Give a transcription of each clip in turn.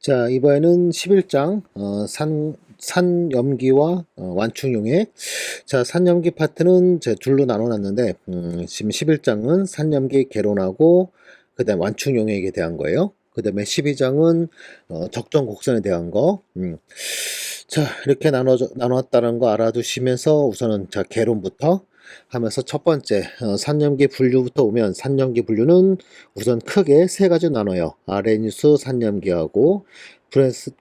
자, 이번에는 11장 산염기와 완충용액. 자, 산염기 파트는 제 둘로 나눠놨는데 지금 11장은 산염기 개론하고 그다음 완충용액에 대한 거예요. 그 다음에 12장은 적정 곡선에 대한 거. 자, 이렇게 나눴다는 거 알아두시면서 우선은 자, 개론부터 하면서 첫 번째 산염기 분류부터 오면, 산염기 분류는 우선 크게 세 가지 나눠요. 아레니스 산염기하고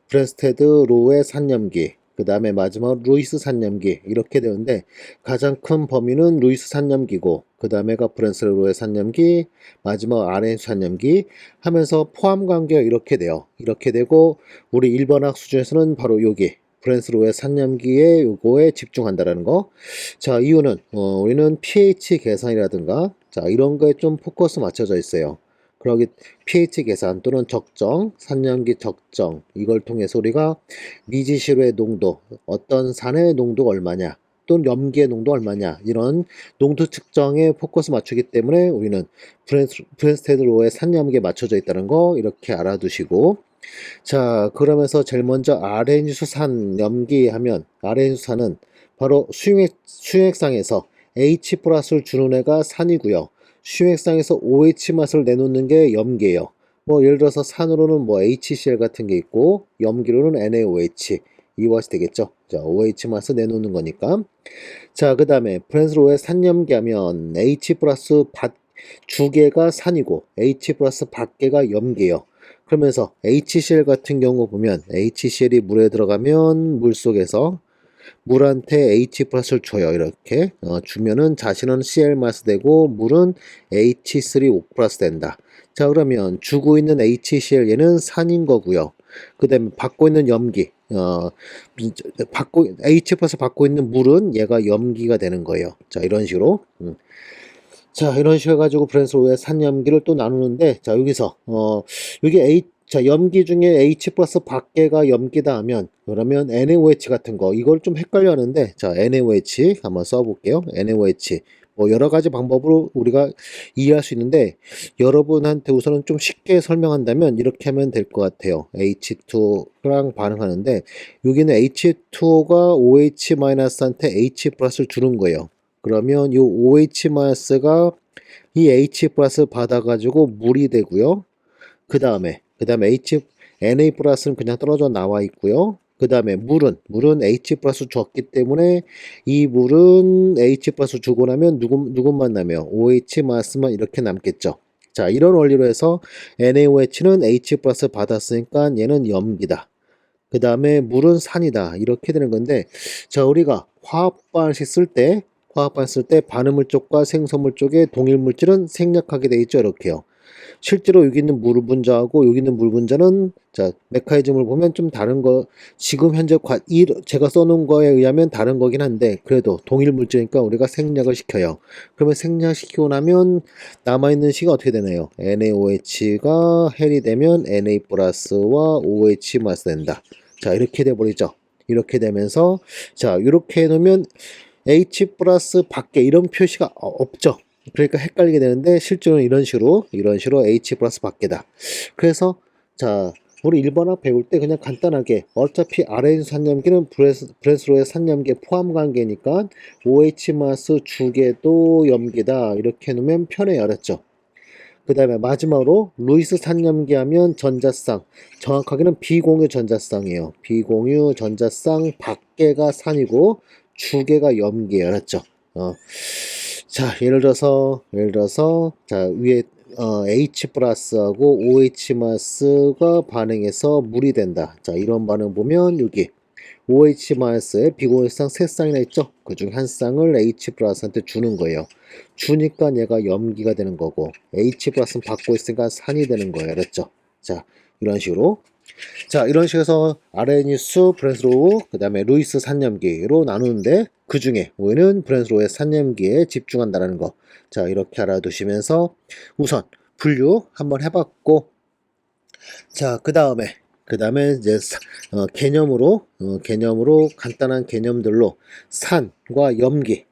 브레스테드 로의 산염기, 그 다음에 마지막 루이스 산염기, 이렇게 되는데 가장 큰 범위는 루이스 산염기고 그 다음에가 브레스테드 로의 산염기, 마지막 아레니스 산염기 하면서 포함 관계가 이렇게 돼요. 이렇게 되고 우리 1번학 수준에서는 바로 여기 브랜스로의 산염기에 요거에 집중한다라는 거. 자, 이유는 우리는 pH 계산이라든가 자, 이런 거에 좀 포커스 맞춰져 있어요. 그러기 pH 계산 또는 적정, 산염기 적정, 이걸 통해서 우리가 미지시로의 농도, 어떤 산의 농도가 얼마냐, 또는 염기의 농도 얼마냐, 이런 농도 측정에 포커스 맞추기 때문에 우리는 브랜스테드 로의 산염기에 맞춰져 있다는 거 이렇게 알아두시고, 자, 그러면서 제일 먼저 아렌수산 염기하면, 아렌수산은 바로 수용액상에서 H 플러스를 주는 애가 산이고요. 수용액상에서 OH 맛을 내놓는 게 염기예요. 뭐 예를 들어서 산으로는 뭐 HCl 같은 게 있고 염기로는 NaOH, 이와시 되겠죠. 자, OH 맛을 내놓는 거니까. 자, 그 다음에 프렌스로의 산염기 하면 H 플러스 주계가 산이고 H 플러스 밖계가 염기예요. 그러면서 HCl 같은 경우 보면 HCl이 물에 들어가면 물속에서 물한테 H 플러스를 줘요. 이렇게 주면은 자신은 Cl 마스 되고 물은 H3O 플러스 된다. 자, 그러면 주고 있는 HCl 얘는 산인 거고요. 그 다음에 받고 있는 염기, H 플러스 받고 있는 물은 얘가 염기가 되는 거예요. 자, 이런 식으로. 자, 이런 식으로 해가지고 브랜스로의 산염기를 또 나누는데, 자, 여기서 여기 자, 염기 중에 H 플러스 밖에가 염기다 하면, 그러면 NaOH 같은 거, 이걸 좀 헷갈려 하는데, 자, NaOH 한번 써볼게요. NaOH. 뭐 여러 가지 방법으로 우리가 이해할 수 있는데, 여러분한테 우선은 좀 쉽게 설명한다면 이렇게 하면 될 것 같아요. H2랑 반응하는데, 여기는 H2가 OH-한테 H 플러스를 주는 거예요. 그러면 이 OH-가 이 H 플러스 받아가지고 물이 되고요. 그 다음에 NA 플러스는 그냥 떨어져 나와 있고요. 그 다음에 물은 H 플러스 줬기 때문에 이 물은 H 플러스 주고 나면 누구만 남아요? OH 마스만 이렇게 남겠죠. 자, 이런 원리로 해서 NaOH는 H 플러스 받았으니까 얘는 염기다. 그 다음에 물은 산이다. 이렇게 되는 건데, 자, 우리가 화학반 쓸 때 반응물 쪽과 생성물 쪽에 동일 물질은 생략하게 돼 있죠. 이렇게요. 실제로 여기 있는 물 분자하고 여기 있는 물 분자는 자, 메커니즘을 보면 좀 다른 거, 지금 현재 제가 써놓은 거에 의하면 다른 거긴 한데 그래도 동일 물질이니까 우리가 생략을 시켜요. 그러면 생략시키고 나면 남아있는 식이 어떻게 되나요? NaOH가 헬이 되면 Na 플러스와 OH 마스 된다. 자, 이렇게 돼버리죠. 이렇게 되면서 자, 이렇게 해놓으면 H 플러스 밖에 이런 표시가 없죠. 그러니까 헷갈리게 되는데 실제로는 이런 식으로 H 플러스 밖에다. 그래서 자, 우리 1번학 배울 때 그냥 간단하게 어차피 아레인 산염기는 브랜스로의 산염기 포함 관계니까 OH 마스 주계도 염기다 이렇게 해놓으면 편해요. 알았죠? 그 다음에 마지막으로 루이스 산염기 하면 전자쌍, 정확하게는 비공유 전자쌍이에요. 비공유 전자쌍 밖에가 산이고 주계가 염기예요. 알았죠? 자, 예를 들어서 자, 위에 H 플러스하고 OH 마스가 반응해서 물이 된다. 자, 이런 반응 보면 여기 OH 마스에 비공유쌍 세 쌍이나 있죠. 그 중 한 쌍을 H 플러스한테 주는 거예요. 주니까 얘가 염기가 되는 거고 H 플러스는 받고 있으니까 산이 되는 거예요. 알았죠? 자, 이런 식으로. 자, 이런 식으로 해서 아레니스, 브랜스로우, 그 다음에 루이스 산염기로 나누는데 그 중에 우리는 브랜스로우의 산염기에 집중한다는 거. 자, 이렇게 알아두시면서 우선 분류 한번 해봤고, 자, 그 다음에 이제 개념으로 간단한 개념들로 산과 염기를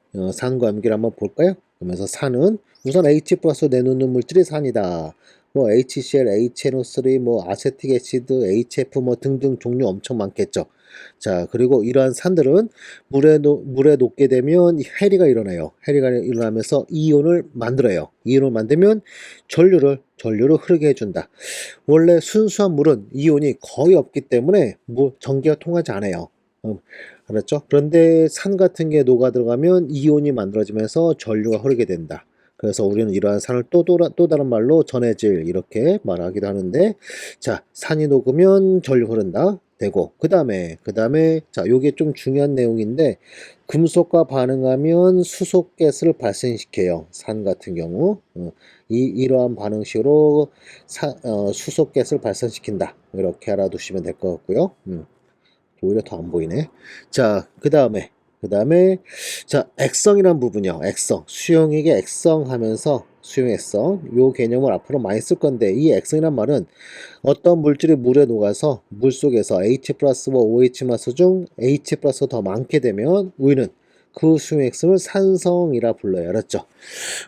한번 볼까요? 그러면서 산은 우선 H 플러스 내놓는 물질이 산이다. 뭐 HCl, HNO3, 뭐 아세틱 애시드, HF 뭐 등등 종류 엄청 많겠죠. 자, 그리고 이러한 산들은 물에 녹게 되면 해리가 일어나요. 해리가 일어나면서 이온을 만들어요. 이온을 만들면 전류를 흐르게 해준다. 원래 순수한 물은 이온이 거의 없기 때문에 전기가 통하지 않아요. 알았죠? 그런데 산 같은 게 녹아 들어가면 이온이 만들어지면서 전류가 흐르게 된다. 그래서 우리는 이러한 산을 또 다른 말로 전해질 이렇게 말하기도 하는데, 자, 산이 녹으면 전류 흐른다 되고, 그 다음에 자, 요게 좀 중요한 내용인데, 금속과 반응하면 수소가스를 발생시켜요. 산 같은 경우 이러한 반응식으로 수소가스를 발생시킨다. 이렇게 알아두시면 될 것 같고요. 오히려 더 안 보이네. 자, 그 다음에 자, 액성이란 부분이요. 액성, 수용액의 액성 하면서 수용 액성 요 개념을 앞으로 많이 쓸 건데, 이 액성이란 말은 어떤 물질이 물에 녹아서 물속에서 H 플러스와 OH 마스 중 H 플러스가 더 많게 되면 우리는 그 수용 액성을 산성이라 불러요. 알았죠?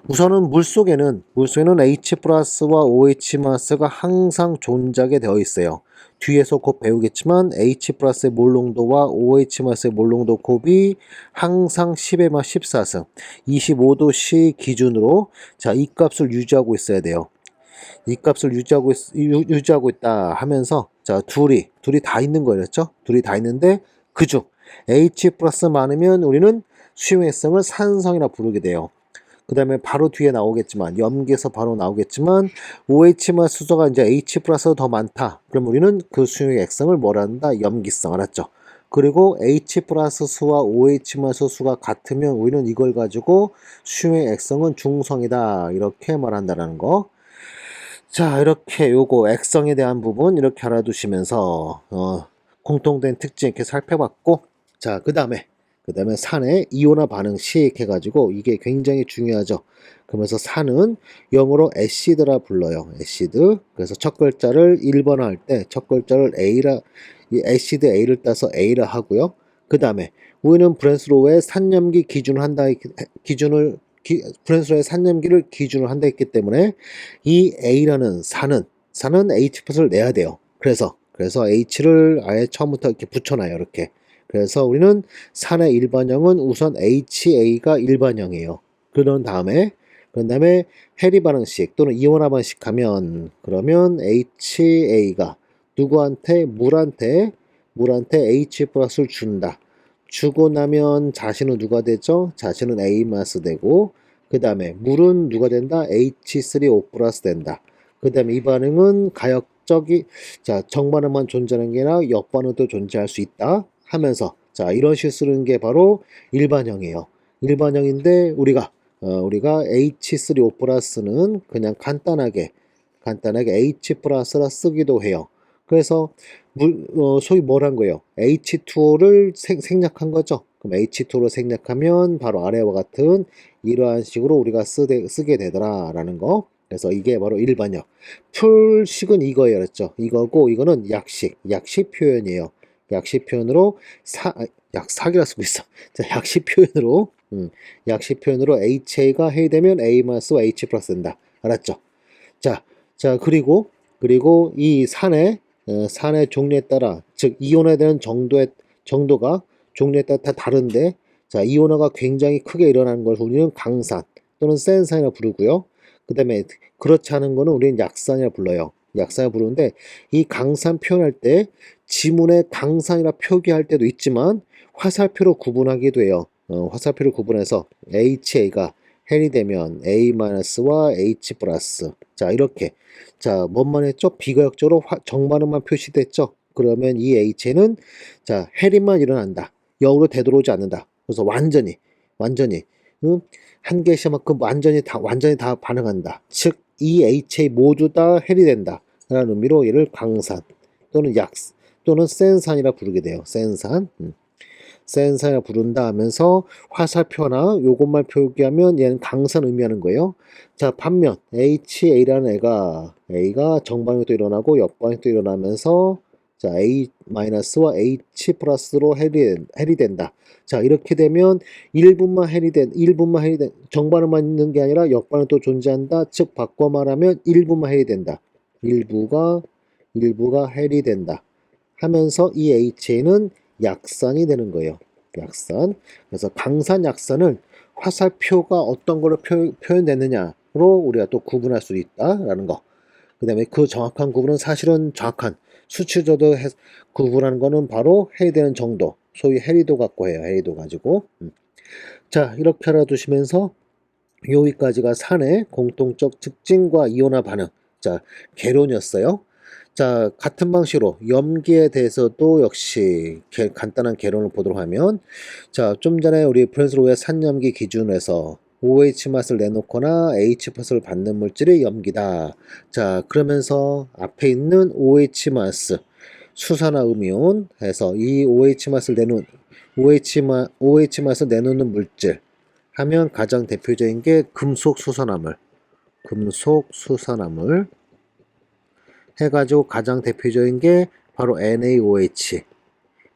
우선은 물속에는 H 플러스와 OH 마스가 항상 존재하게 되어 있어요. 뒤에서 곧 배우겠지만 H 플러스의 몰농도와 OH 마스의 몰농도 곱이 항상 10의 마 14승 25도씨 기준으로 자, 이 값을 유지하고 있어야 돼요. 이 값을 유지하고 있다 하면서 자, 둘이 다 있는 거였죠. 둘이 다 있는데 그중 H 플러스 많으면 우리는 수용액성을 산성이라 부르게 돼요. 그 다음에 바로 뒤에 나오겠지만, 염기에서 바로 나오겠지만, OH만 수소가 이제 H 플러스 더 많다. 그럼 우리는 그 수용의 액성을 뭐라 한다? 염기성. 알았죠? 그리고 H 플러스 수와 OH만 수가 같으면 우리는 이걸 가지고 수용의 액성은 중성이다. 이렇게 말한다는 거. 자, 이렇게 요거 액성에 대한 부분 이렇게 알아두시면서, 공통된 특징 이렇게 살펴봤고, 자, 그 다음에 산의 이온화 반응식 해가지고 이게 굉장히 중요하죠. 그러면서 산은 영어로 애시드라 불러요. 애시드. 그래서 첫 글자를 1번화 할 때 첫 글자를 A라, 이 애시드 A를 따서 A라 하고요. 그 다음에 우리는 브랜스로우의 산염기 브랜스로우의 산염기를 기준으로 한다 했기 때문에 이 A라는 산은 H 플러스를 내야 돼요. 그래서 H를 아예 처음부터 이렇게 붙여놔요. 이렇게. 그래서 우리는 산의 일반형은 우선 HA가 일반형이에요. 그런 다음에 해리 반응식 또는 이온화 반응식 하면 그러면 HA가 누구한테 물한테 H 플러스를 준다. 주고 나면 자신은 누가 되죠? 자신은 A 마스 되고 그 다음에 물은 누가 된다? H3O 플러스 된다. 그 다음에 이 반응은 자, 정반응만 존재하는 게 아니라 역반응도 존재할 수 있다 하면서 자, 이런 식으로 쓰는 게 바로 일반형이에요. 일반형인데 우리가 H3O 플러스는 그냥 간단하게 H 플러스라 쓰기도 해요. 그래서 소위 뭐란 거예요? H2O를 생략한 거죠. 그럼 H2O를 생략하면 바로 아래와 같은 이러한 식으로 우리가 쓰게 되더라라는 거. 그래서 이게 바로 일반형. 풀식은 이거예요. 그랬죠? 이거고 이거는 약식 표현이에요. 약식 표현으로 약삭이라 쓰고 있어. 자, 약식 표현으로 HA가 해되면 A-와 H 플러스 된다. 알았죠? 자, 그리고 이 산의 종류에 따라, 즉 이온화되는 정도가 종류에 따라 다 다른데, 자, 이온화가 굉장히 크게 일어나는 걸 우리는 강산 또는 센산이라 부르고요. 그 다음에 그렇지 않은 거는 우리는 약산이라 불러요. 약산이라 부르는데 이 강산 표현할 때 지문에 강산이라 표기할 때도 있지만 화살표로 구분하기도 해요. 화살표를 구분해서 HA가 헬이 되면 A-와 H 플러스. 자, 이렇게. 자, 뭔만 했죠? 비가역적으로 정반응만 표시됐죠? 그러면 이 H는 자, 헬인만 일어난다. 역으로 되돌아오지 않는다. 그래서 완전히 한 개씩만큼 완전히 다 반응한다. 즉, 이 HA 모두 다 헬이 된다. 라는 의미로 얘를 강산 또는 센산이라 부르게 돼요. 센산이라 부른다 하면서 화살표나 요것만 표기하면 얘는 강산 의미하는 거예요. 자, 반면 HA라는 A가 정반응이 또 일어나고 역반응이 또 일어나면서 자, A-와 H 플러스로 해리 된다. 자, 이렇게 되면 1분만 해리된, 정반응만 있는 게 아니라 역반응 또 존재한다. 즉, 바꿔 말하면 1분만 해리된다. 일부가 해리된다. 하면서 이 HA는 약산이 되는 거예요. 약산. 그래서 강산, 약산을 화살표가 어떤 걸로 표현되느냐로 우리가 또 구분할 수 있다라는 거. 그 다음에 그 정확한 구분은 사실은 정확한 수치조도 구분하는 거는 바로 해리되는 정도. 소위 해리도 갖고 해요. 해리도 가지고. 자, 이렇게 알아두시면서 여기까지가 산의 공통적 특징과 이온화 반응. 자, 개론이었어요. 자, 같은 방식으로 염기에 대해서도 역시 간단한 개론을 보도록 하면, 자, 좀 전에 우리 브랜스로우의 산염기 기준에서 OH 맛을 내놓거나 H 맛을 받는 물질이 염기다. 자, 그러면서 앞에 있는 OH 마스 수산화 음이온 해서 이 OH 맛을 내놓는 물질 하면 가장 대표적인 게 금속 수산화물 해가지고 가장 대표적인 게 바로 NaOH,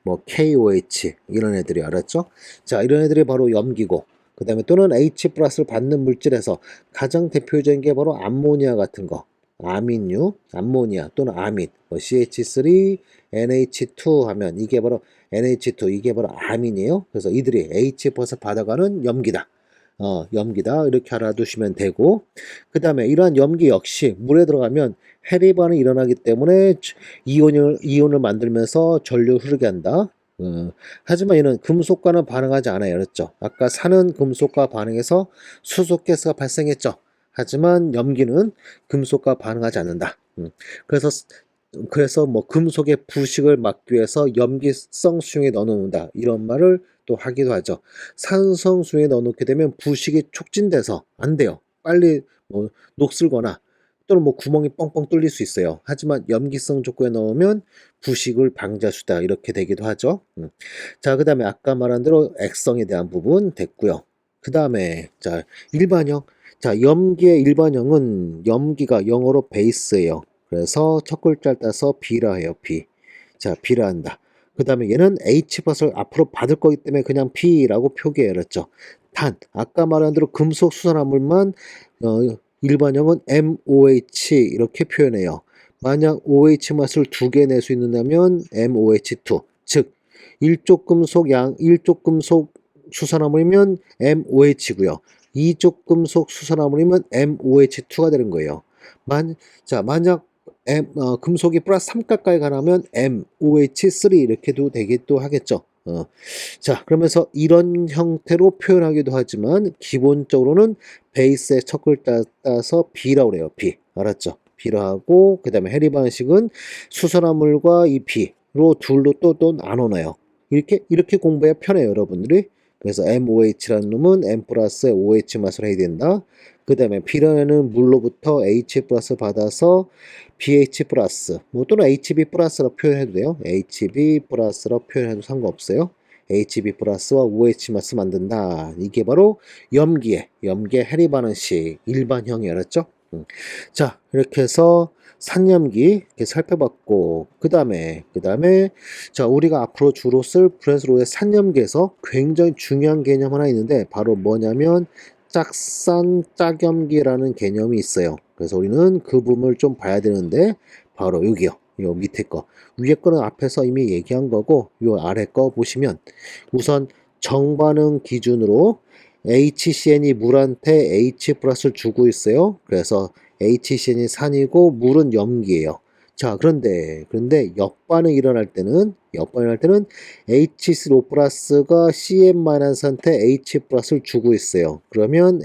뭐 KOH 이런 애들이 알았죠? 자, 이런 애들이 바로 염기고, 그 다음에 또는 H 플러스를 받는 물질에서 가장 대표적인 게 바로 암모니아 같은 거, 아민류, 암모니아 또는 아민, 뭐 CH3, NH2 하면 이게 바로 NH2, 이게 바로 아민이에요. 그래서 이들이 H 플러스 받아가는 염기다. 염기다 이렇게 알아두시면 되고, 그 다음에 이러한 염기 역시 물에 들어가면 해리 반응이 일어나기 때문에 이온을 만들면서 전류 흐르게 한다. 하지만 얘는 금속과는 반응하지 않아요. 그렇죠? 아까 산은 금속과 반응해서 수소가스가 발생했죠. 하지만 염기는 금속과 반응하지 않는다. 그래서 뭐 금속의 부식을 막기 위해서 염기성 수용에 넣어놓는다 이런 말을 또 하기도 하죠. 산성 수용에 넣어놓게 되면 부식이 촉진돼서 안 돼요. 빨리 뭐 녹슬거나 또는 뭐 구멍이 뻥뻥 뚫릴 수 있어요. 하지만 염기성 조건에 넣으면 부식을 방지할 수 있다 이렇게 되기도 하죠. 자, 그 다음에 아까 말한 대로 액성에 대한 부분 됐고요. 그 다음에 자, 일반형. 자, 염기의 일반형은 염기가 영어로 베이스예요. 그래서 첫 글자를 따서 B라 해요. B. 자, B라 한다. 그 다음에 얘는 H밭을 앞으로 받을 거기 때문에 그냥 B라고 표기해요. 그렇죠? 단, 아까 말한 대로 금속 수산화물만 일반형은 MOH 이렇게 표현해요. 만약 OH 맛을 두 개 낼 수 있는다면 MOH2. 즉, 일족 금속 수산화물이면 MOH고요. 이족 금속 수산화물이면 MOH2가 되는 거예요. 만약 금속이 플러스 3 가까이 가면 MOH3 이렇게도 되기도 하겠죠. 자, 그러면서 이런 형태로 표현하기도 하지만 기본적으로는 베이스의 첫 글자 따서 B라고 그래요. B. 알았죠? B로 하고 그 다음에 해리 방식은 수산화물과 이 B로 둘로 또 나눠놔요. 이렇게 공부해야 편해요, 여러분들이. 그래서 MOH라는 놈은 M 플러스 OH 맛을 해야 된다. 그 다음에 B라는 물로부터 H 플러스 받아서 BH 플러스, 뭐 또는 HB 플러스로 표현해도 돼요. HB 플러스로 표현해도 상관없어요. HB 플러스와 OH 마스 만든다. 이게 바로 염기의 해리 반응식 일반형이 알았죠? 자, 이렇게 해서 산염기 이렇게 살펴봤고, 그 다음에 자, 우리가 앞으로 주로 쓸 브랜스로우의 산염기에서 굉장히 중요한 개념 하나 있는데 바로 뭐냐면 짝산 짝염기라는 개념이 있어요. 그래서 우리는 그 부분을 좀 봐야 되는데 바로 여기요. 요 밑에 거. 위에 거는 앞에서 이미 얘기한 거고 요 아래 거 보시면 우선 정반응 기준으로 HCn이 물한테 H 플러스를 주고 있어요. 그래서 HCn이 산이고 물은 염기예요. 자, 그런데 역반응이 일어날 때는 H3O 플러스가 CN-한테 H 플러스를 주고 있어요. 그러면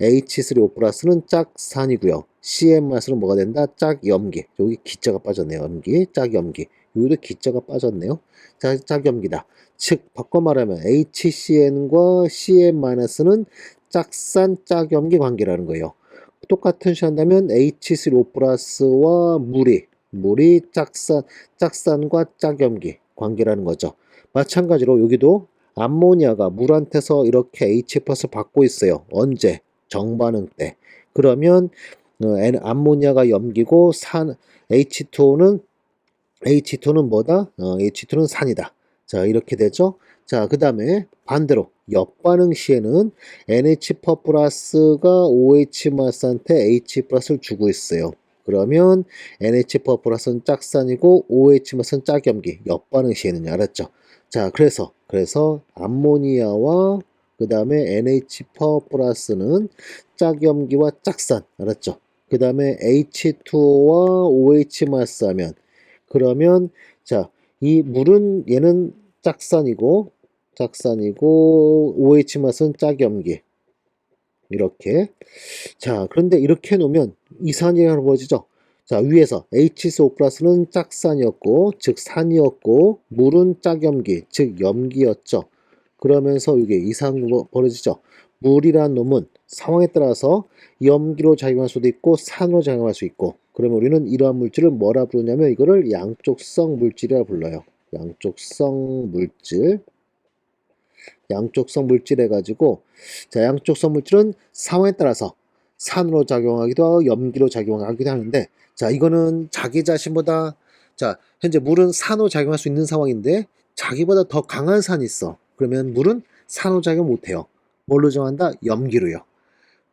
H3O 플러스는 짝산이고요. CN-은 뭐가 된다? 짝염기. 여기 기자가 빠졌네요. 염기, 짝염기. 여기도 기자가 빠졌네요. 짝염기다. 즉 바꿔 말하면 HCn과 CN-은 짝산 짝염기 관계라는 거예요. 똑같은 시 한다면 H3O 플러스와 물이 짝산과 짝염기 관계라는 거죠. 마찬가지로 여기도 암모니아가 물한테서 이렇게 H 플러스 받고 있어요. 언제? 정반응 때. 그러면 암모니아가 염기고 H2O는 H2는 뭐다? H2는 산이다. 자, 이렇게 되죠. 자, 그 다음에 반대로 역반응 시에는 NH 플러스가 OH 마스한테 H 플러스를 주고 있어요. 그러면 NH 플러스는 짝산이고 OH 마스는 짝염기. 역반응 시에는요. 알았죠? 자, 그래서 암모니아와 그 다음에 NH 플러스는 짝염기와 짝산. 알았죠? 그 다음에 H2O와 OH 마스 하면 그러면 자, 이 물은 얘는 짝산이고 OH 맛은 짝염기 이렇게. 자, 그런데 이렇게 놓으면 이산이라고 보여지죠. 자, 위에서 H2O 플러스는 짝산이었고 즉 산이었고 물은 짝염기 즉 염기였죠. 그러면서 이게 이산으로 벌어지죠. 물이란 놈은 상황에 따라서 염기로 작용할 수도 있고 산으로 작용할 수 있고, 그러면 우리는 이러한 물질을 뭐라 부르냐면 이거를 양쪽성 물질이라 불러요. 양쪽성 물질. 양쪽성 물질 해가지고, 자, 양쪽성 물질은 상황에 따라서 산으로 작용하기도 하고 염기로 작용하기도 하는데, 자, 이거는 자기 자신보다, 자, 현재 물은 산으로 작용할 수 있는 상황인데 자기보다 더 강한 산이 있어. 그러면 물은 산으로 작용 못해요. 뭘로 정한다? 염기로요.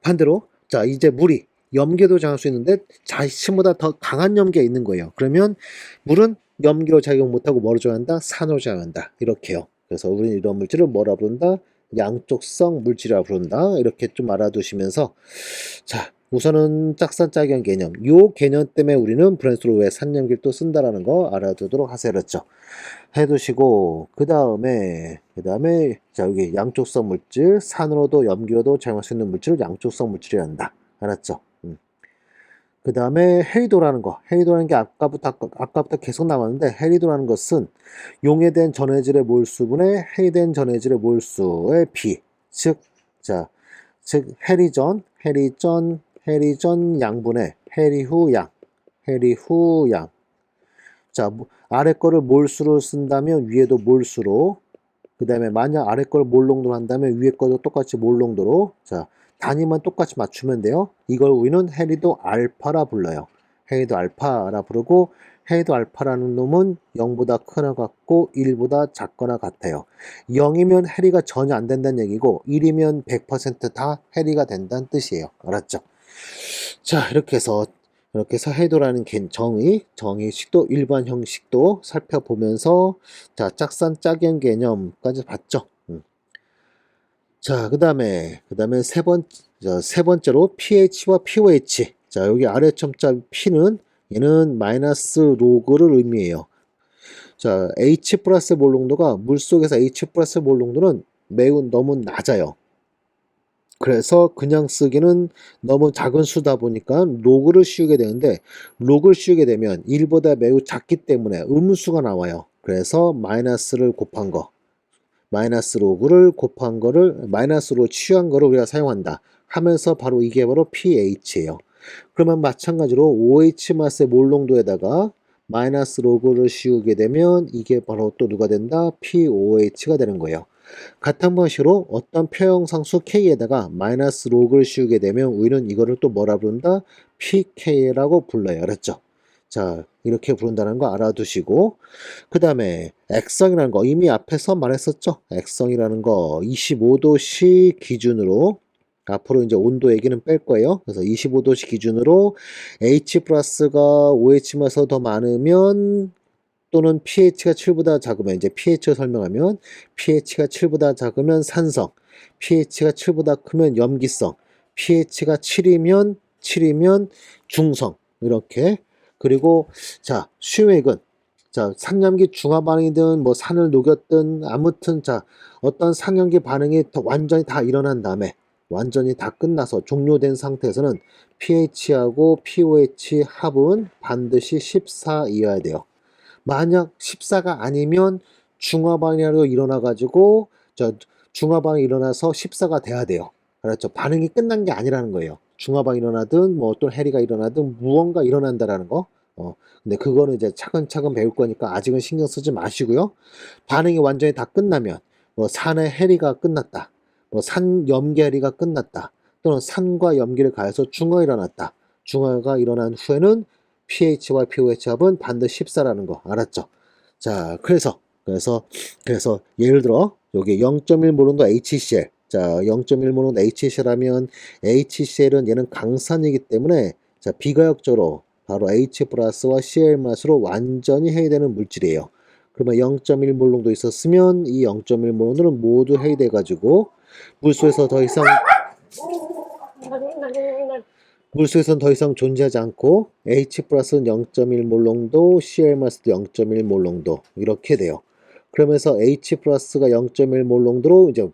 반대로 자, 이제 물이 염기로 작용할 수 있는데 자신보다 더 강한 염기가 있는 거예요. 그러면 물은 염기로 작용 못하고 뭐로 작용한다? 산으로 작용한다. 이렇게요. 그래서 우리는 이런 물질을 뭐라 부른다? 양쪽성 물질이라 부른다. 이렇게 좀 알아두시면서, 자, 우선은 짝산짝연 개념, 요 개념 때문에 우리는 브랜스로 왜 산염기를 또 쓴다라는 거 알아두도록 하세요. 그렇죠? 해두시고, 그 다음에 자, 여기 양쪽성 물질, 산으로도 염기로도 작용할 수 있는 물질을 양쪽성 물질이라 한다. 알았죠? 그 다음에 헤리도라는 거, 헤리도라는 게 아까부터 계속 나왔는데, 헤리도라는 것은 용해된 전해질의 몰수분의 해이된 전해질의 몰수의 비, 즉 해리전 양분의 해리후 양. 자, 아래 거를 몰수로 쓴다면 위에도 몰수로, 그 다음에 만약 아래 거를 몰농도로 한다면 위에 거도 똑같이 몰농도로, 자, 단위만 똑같이 맞추면 돼요. 이걸 우리는 해리도 알파라 불러요. 해리도 알파라 부르고, 해리도 알파라는 놈은 0보다 크거나 같고 1보다 작거나 같아요. 0이면 해리가 전혀 안 된다는 얘기고 1이면 100%다 해리가 된다는 뜻이에요. 알았죠? 자, 이렇게 해서 해도라는 정의식도 일반 형식도 살펴보면서, 자, 짝산 짝연 개념까지 봤죠. 자, 그 다음에 세 번째로 pH와 pOH. 자, 여기 아래 첨자 p는 얘는 마이너스 로그를 의미해요. 자, H 플러스 몰 농도가 물속에서 H 플러스 몰 농도는 너무 낮아요. 그래서 그냥 쓰기는 너무 작은 수다 보니까 로그를 씌우게 되는데, 로그를 씌우게 되면 1보다 매우 작기 때문에 음수가 나와요. 그래서 마이너스를 곱한 거, 마이너스 로그를 곱한 거를 마이너스로 취한 거를 우리가 사용한다 하면서 바로 이게 바로 pH예요. 그러면 마찬가지로 OH 마스의 몰 농도에다가 마이너스 로그를 씌우게 되면 이게 바로 또 누가 된다? pOH가 되는 거예요. 같은 방식으로 어떤 표형상수 K에다가 마이너스 로그를 씌우게 되면 우리는 이거를 또 뭐라 부른다? PK라고 불러요. 알았죠? 자, 이렇게 부른다는 거 알아두시고, 그 다음에 액성이라는 거 이미 앞에서 말했었죠? 액성이라는 거 25도씨 기준으로, 앞으로 이제 온도 얘기는 뺄 거예요. 그래서 25도씨 기준으로 H 플러스가 OH마서 더 많으면, 또는 pH가 7보다 작으면, 이제 pH를 설명하면 pH가 7보다 작으면 산성, pH가 7보다 크면 염기성, pH가 7이면 중성, 이렇게. 그리고 자, 수액은 자, 산염기 중화 반응이든 뭐 산을 녹였든 아무튼, 자, 어떤 산염기 반응이 완전히 다 일어난 다음에 완전히 다 끝나서 종료된 상태에서는 pH하고 pOH 합은 반드시 14이어야 돼요. 만약 14가 아니면 중화반응이라도 일어나가지고, 중화반응이 일어나서 14가 돼야 돼요. 알았죠? 반응이 끝난 게 아니라는 거예요. 중화반응이 일어나든 뭐 어떤 해리가 일어나든 무언가 일어난다라는 거. 근데 그거는 이제 차근차근 배울 거니까 아직은 신경 쓰지 마시고요. 반응이 완전히 다 끝나면 뭐 산의 해리가 끝났다, 뭐 산 염기 해리가 끝났다, 또는 산과 염기를 가해서 중화가 일어났다. 중화가 일어난 후에는 pH와 pOH 합은 반드시 14라는 거 알았죠? 자, 그래서 예를 들어 여기 0.1 모론도 HCl. 자, 0.1 모론도 HCl하면 HCl은 얘는 강산이기 때문에 자, 비가역적으로 바로 H 플러스와 Cl 맛으로 완전히 해이되는 물질이에요. 그러면 0.1 몰롱도 있었으면 이 0.1 몰롱들은 모두 해이돼 가지고 물속에서 더 이상 물속에서는 더 이상 존재하지 않고 H 플러스는 0.1 몰롱도, Cl 마스도 0.1 몰롱도 이렇게 돼요. 그러면서 H 플러스가 0.1 몰롱도로 이제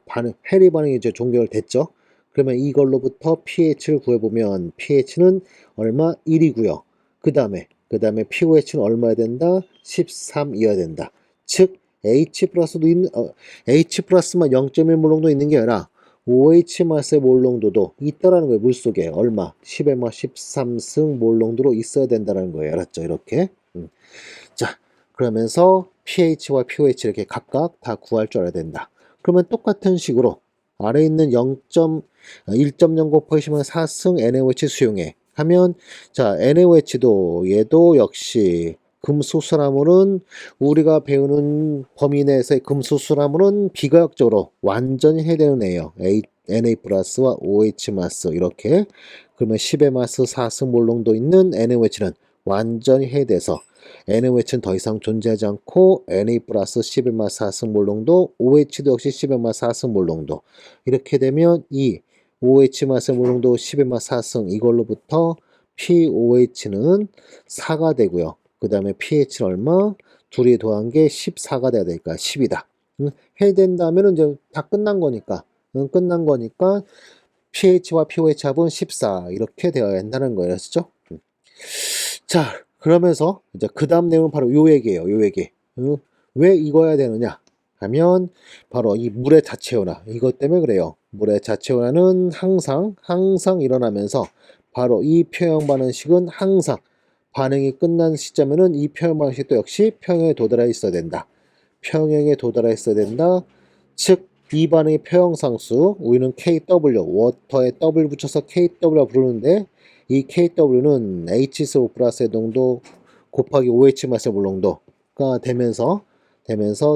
해리 반응이 이제 종결 됐죠. 그러면 이걸로부터 pH를 구해보면 pH는 얼마? 1이고요. 그 다음에 pOH는 얼마야 된다? 13이어야 된다. 즉 H 플러스도 있는 H 플러스만 0.1 몰롱도 있는 게 아니라 OH 마스의 몰롱도도 있다라는 거예요. 물속에 얼마? 10의 마 13승 몰롱도로 있어야 된다는 거예요. 알았죠? 이렇게. 자, 그러면서 pH와 pOH 이렇게 각각 다 구할 줄 알아야 된다. 그러면 똑같은 식으로 아래 있는 1.0 곱하시면 4승 NaOH 수용해 하면 자, NaOH도 얘도 역시 금수술화물은 우리가 배우는 범위 내에서의 금수술화물은 비가역적으로 완전히 해되는 애예요. Na 플러스와 OH 마스 이렇게. 그러면 10의 마스 4승 몰롱도 있는 NaOH는 완전히 해돼서 NaOH는 더 이상 존재하지 않고 Na 플러스 10의 마스 4승 몰롱도, OH도 역시 10의 마스 4승 몰롱도. 이렇게 되면 이 OH 마스 몰롱도 10의 마스 4승 이걸로부터 pOH는 4가 되고요. 그 다음에 pH는 얼마? 둘이 더한 게 14가 돼야 되니까 10이다. 해된다면 이제 다 끝난 거니까. 끝난 거니까 pH와 pOH 합은 14 이렇게 되어야 한다는 거예요. 그렇죠? 자, 그러면서 이제 그 다음 내용은 바로 요 얘기예요. 요 얘기. 왜 익어야 되느냐 하면 바로 이 물의 자체온화 이것 때문에 그래요. 물의 자체온화는 항상 일어나면서 바로 이 평형 반응식은 항상 반응이 끝난 시점에는 이 평형 방식도 역시 평형에 도달해 있어야 된다. 평형에 도달해 있어야 된다. 즉, 이 반응의 평형상수, 우리는 KW, 워터에 W 붙여서 KW라고 부르는데, 이 KW는 H2O 플러스의 농도 곱하기 OH 마스의 몰농도가 되면서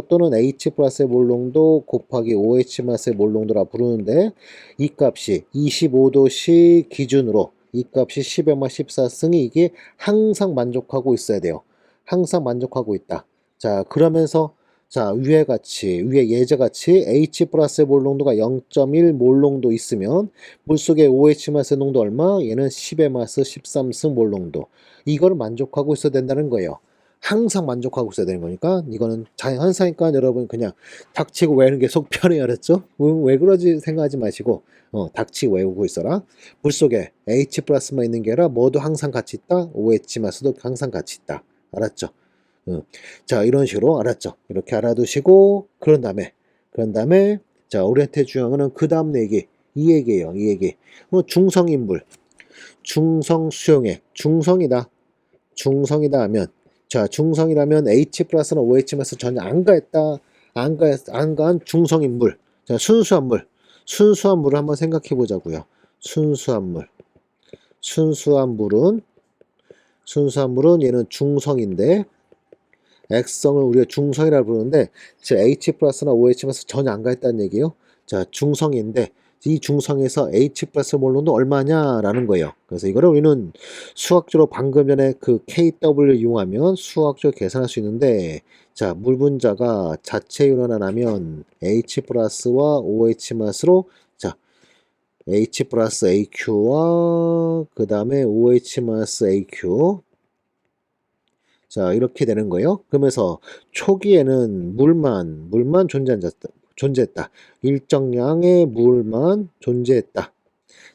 또는 H 플러스의 몰농도 곱하기 OH 마스의 몰농도라 부르는데, 이 값이 25도씨 기준으로 이 값이 10의 마 14승이 이게 항상 만족하고 있어야 돼요. 항상 만족하고 있다. 자, 그러면서 자, 위에 예제같이 H 플러스의 몰농도가 0.1 몰농도 있으면 물속에 OH 마스의 농도 얼마? 얘는 10의 마스 13승 몰농도. 이걸 만족하고 있어야 된다는 거예요. 항상 만족하고 있어야 되는 거니까 이거는 자연현상이니까 여러분 그냥 닥치고 외우는 게 속 편해요. 알았죠? 왜 그러지 생각하지 마시고 닥치고 외우고 있어라. 물속에 H 플러스만 있는 게 아니라 뭐도 항상 같이 있다. OH 마스도 항상 같이 있다. 알았죠? 자, 이런 식으로 알았죠? 이렇게 알아두시고 그런 다음에 자, 우리한테 중요한 거는 그 다음 얘기 이 얘기예요. 이 얘기. 중성인물 중성 수용액 중성이다 하면 자, 중성이라면 H 플러스나 OH 마스 전혀 안 가한 중성인물. 자, 순수한 물을 한번 생각해 보자고요. 순수한 물은 얘는 중성인데 액성을 우리가 중성이라고 부르는데 즉 H 플러스나 OH 마스 전혀 안 가 있다는 얘기예요. 자, 중성인데 이 중성에서 H 플러스 몰론도 얼마냐라는 거예요. 그래서 이거를 우리는 수학적으로 방금 전에 그 KW를 이용하면 수학적으로 계산할 수 있는데 자, 물 분자가 자체 이온화 나면 H 플러스와 OH 마스로 자, H 플러스 AQ와 그 다음에 OH 마스 AQ 자, 이렇게 되는 거예요. 그러면서 초기에는 물만 존재했다. 일정량의 물만 존재했다.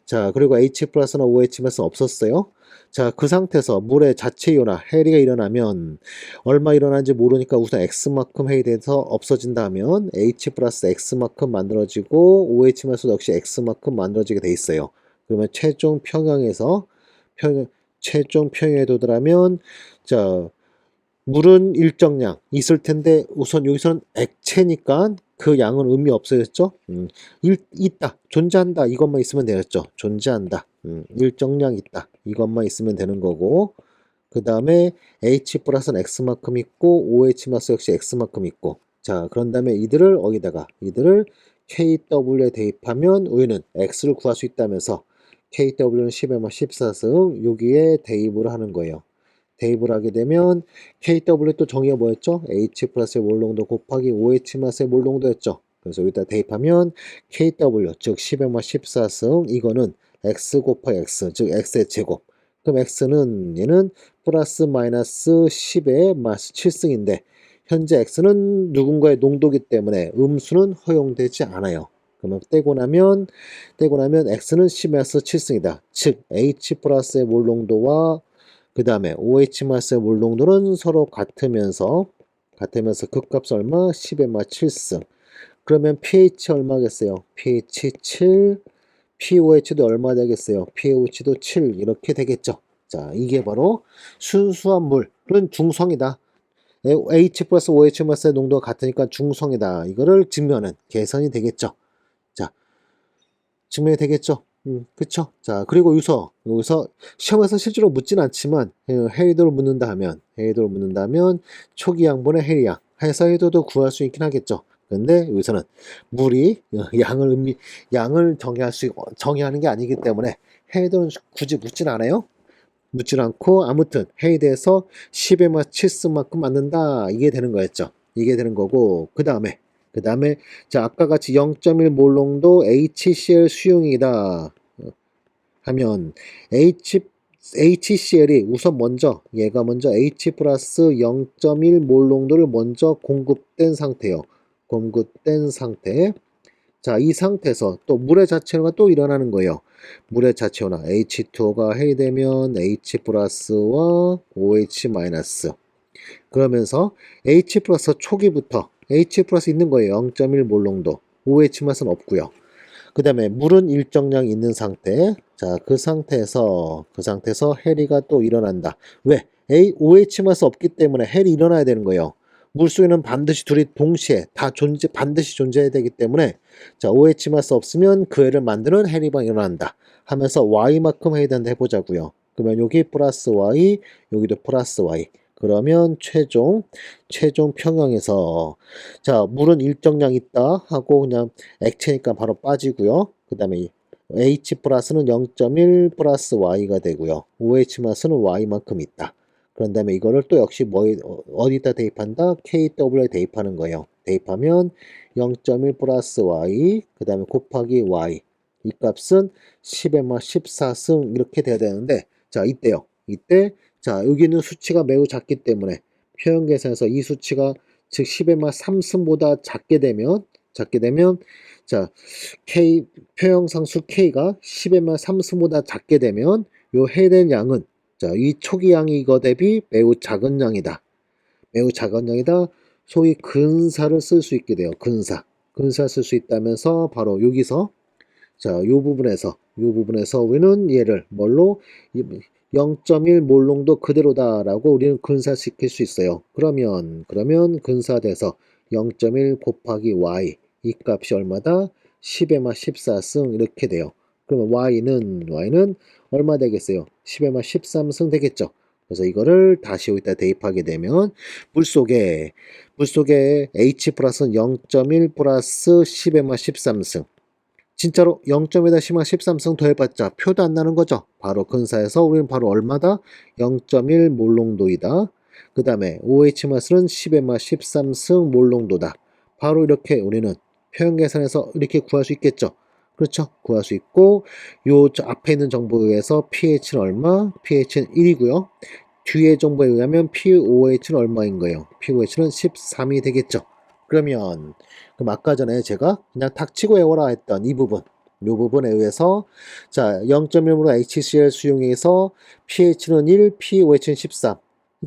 자, 그리고 H 플러스나 OH 마스 없었어요. 자, 그 상태에서 물의 자체 이온화, 해리가 일어나면 얼마 일어나는지 모르니까 우선 X만큼 해이돼서 없어진다 하면 H 플러스 X만큼 만들어지고 OH 마스도 역시 X만큼 만들어지게 돼 있어요. 그러면 최종 평형에 도달하면 자, 물은 일정량 있을 텐데 우선 여기서는 액체니까 그 양은 의미 없어졌죠. 있다, 존재한다 이것만 있으면 되겠죠. 존재한다, 일정량 있다 이것만 있으면 되는 거고 그 다음에 H 플러스는 X만큼 있고 OH 마스 역시 X만큼 있고 자 그런 다음에 이들을 KW에 대입하면 우리는 X를 구할 수 있다면서 KW는 10의 마 14승 여기에 대입을 하는 거예요. 대입을 하게 되면 KW 또 정의가 뭐였죠? H 플러스의 몰농도 곱하기 OH 마스의 몰농도였죠. 그래서 여기다 대입하면 KW 즉 10의 마 14승 이거는 X 곱하기 X 즉 X의 제곱 그럼 X는 얘는 플러스 마이너스 10의 마이너스 7승인데 현재 X는 누군가의 농도기 때문에 음수는 허용되지 않아요. 그러면 떼고 나면 X는 10 마이너스 7승이다. 즉 H 플러스의 몰농도와 그 다음에 OH 마스의 몰농도는 서로 같으면서 극값 얼마? 10의 마 7승. 그러면 pH 얼마겠어요? pH 7, pOH도 얼마 되겠어요? pOH도 7 이렇게 되겠죠. 자, 이게 바로 순수한 물은 중성이다. H 플러스 OH 마스의 농도가 같으니까 중성이다. 이거를 증명하는 계산이 되겠죠. 자, 증명이 되겠죠. 그쵸? 자, 그리고 여기서 시험에서 실제로 묻진 않지만 해리도를 묻는다 하면 초기 양분의 해리양 해서 해도도 구할 수 있긴 하겠죠. 근데 여기서는 물이 양을 정의하는 게 아니기 때문에 해리도는 굳이 묻진 않아요. 묻진 않고 아무튼 해에 대해서 10의 마 7승만큼 맞는다. 이게 되는 거였죠. 이게 되는 거고 그 다음에 자 아까 같이 0.1 몰농도 HCl 수용이다 하면 HCl이 우선 얘가 먼저 H 플러스 0.1 몰농도를 먼저 공급된 상태요. 공급된 상태. 자, 이 상태에서 또 물의 자체온화가 또 일어나는 거예요. 물의 자체온화 H2O가 해되면 H 플러스와 OH 마이너스. 그러면서 H 플러스 초기부터 H 플러스 있는 거예요. 0.1 몰농도. OH 맛은 없고요. 그 다음에 물은 일정량 있는 상태. 자, 그 상태에서 해리가 또 일어난다. 왜? OH 맛이 없기 때문에 해리 일어나야 되는 거예요. 물속에는 반드시 둘이 동시에 반드시 존재해야 되기 때문에 자, OH 마스 없으면 그 해를 만드는 해리가 일어난다 하면서 Y만큼 해야 된다 해보자고요. 그러면 여기 플러스 Y, 여기도 플러스 Y. 그러면 최종 평형에서 자, 물은 일정량 있다 하고 그냥 액체니까 바로 빠지고요. 그 다음에 H 플러스는 0.1 플러스 Y가 되고요. OH 마스는 Y만큼 있다. 그런 다음에 이거를 또 역시 어디다 대입한다? KW에 대입하는 거예요. 대입하면 0.1 플러스 Y, 그 다음에 곱하기 Y. 이 값은 10의 마 14승 이렇게 돼야 되는데, 자, 이때, 자, 여기는 수치가 매우 작기 때문에 표현 계산에서 이 수치가 즉 10의 마 3승보다 작게 되면, 자, 표현상수 K가 10의 마 3승보다 작게 되면 요 해된 양은 자, 이 초기 양이 이거 대비 매우 작은 양이다. 소위 근사를 쓸 수 있게 돼요. 근사 쓸 수 있다면서 바로 여기서 자, 요 부분에서 우리는 얘를 뭘로 0.1 몰농도 그대로다라고 우리는 근사시킬 수 있어요. 그러면 근사돼서 0.1 곱하기 y 이 값이 얼마다? 10의 마 14승 이렇게 돼요. 그러면 y는 얼마 되겠어요? 10의 마 13승 되겠죠. 그래서 이거를 다시 여기다 대입하게 되면 물속에 H 플러스는 0.1 플러스 10의 마 13승 진짜로 0.1에다 10마 13승 더해봤자 표도 안 나는 거죠. 바로 근사해서 우리는 바로 얼마다? 0.1 몰농도이다. 그 다음에 OH 마스는 10의 마 13승 몰농도다. 바로 이렇게 우리는 표현 계산해서 이렇게 구할 수 있겠죠. 그렇죠. 구할 수 있고 요 앞에 있는 정보에 의해서 pH는 얼마? pH는 1이고요. 뒤에 정보에 의하면 pOH는 얼마인 거예요? pOH는 13이 되겠죠. 그럼 아까 전에 제가 그냥 닥치고 외워라 했던 이 부분에 의해서 자 0.1으로 HCl 수용해서 pH는 1, pOH는 13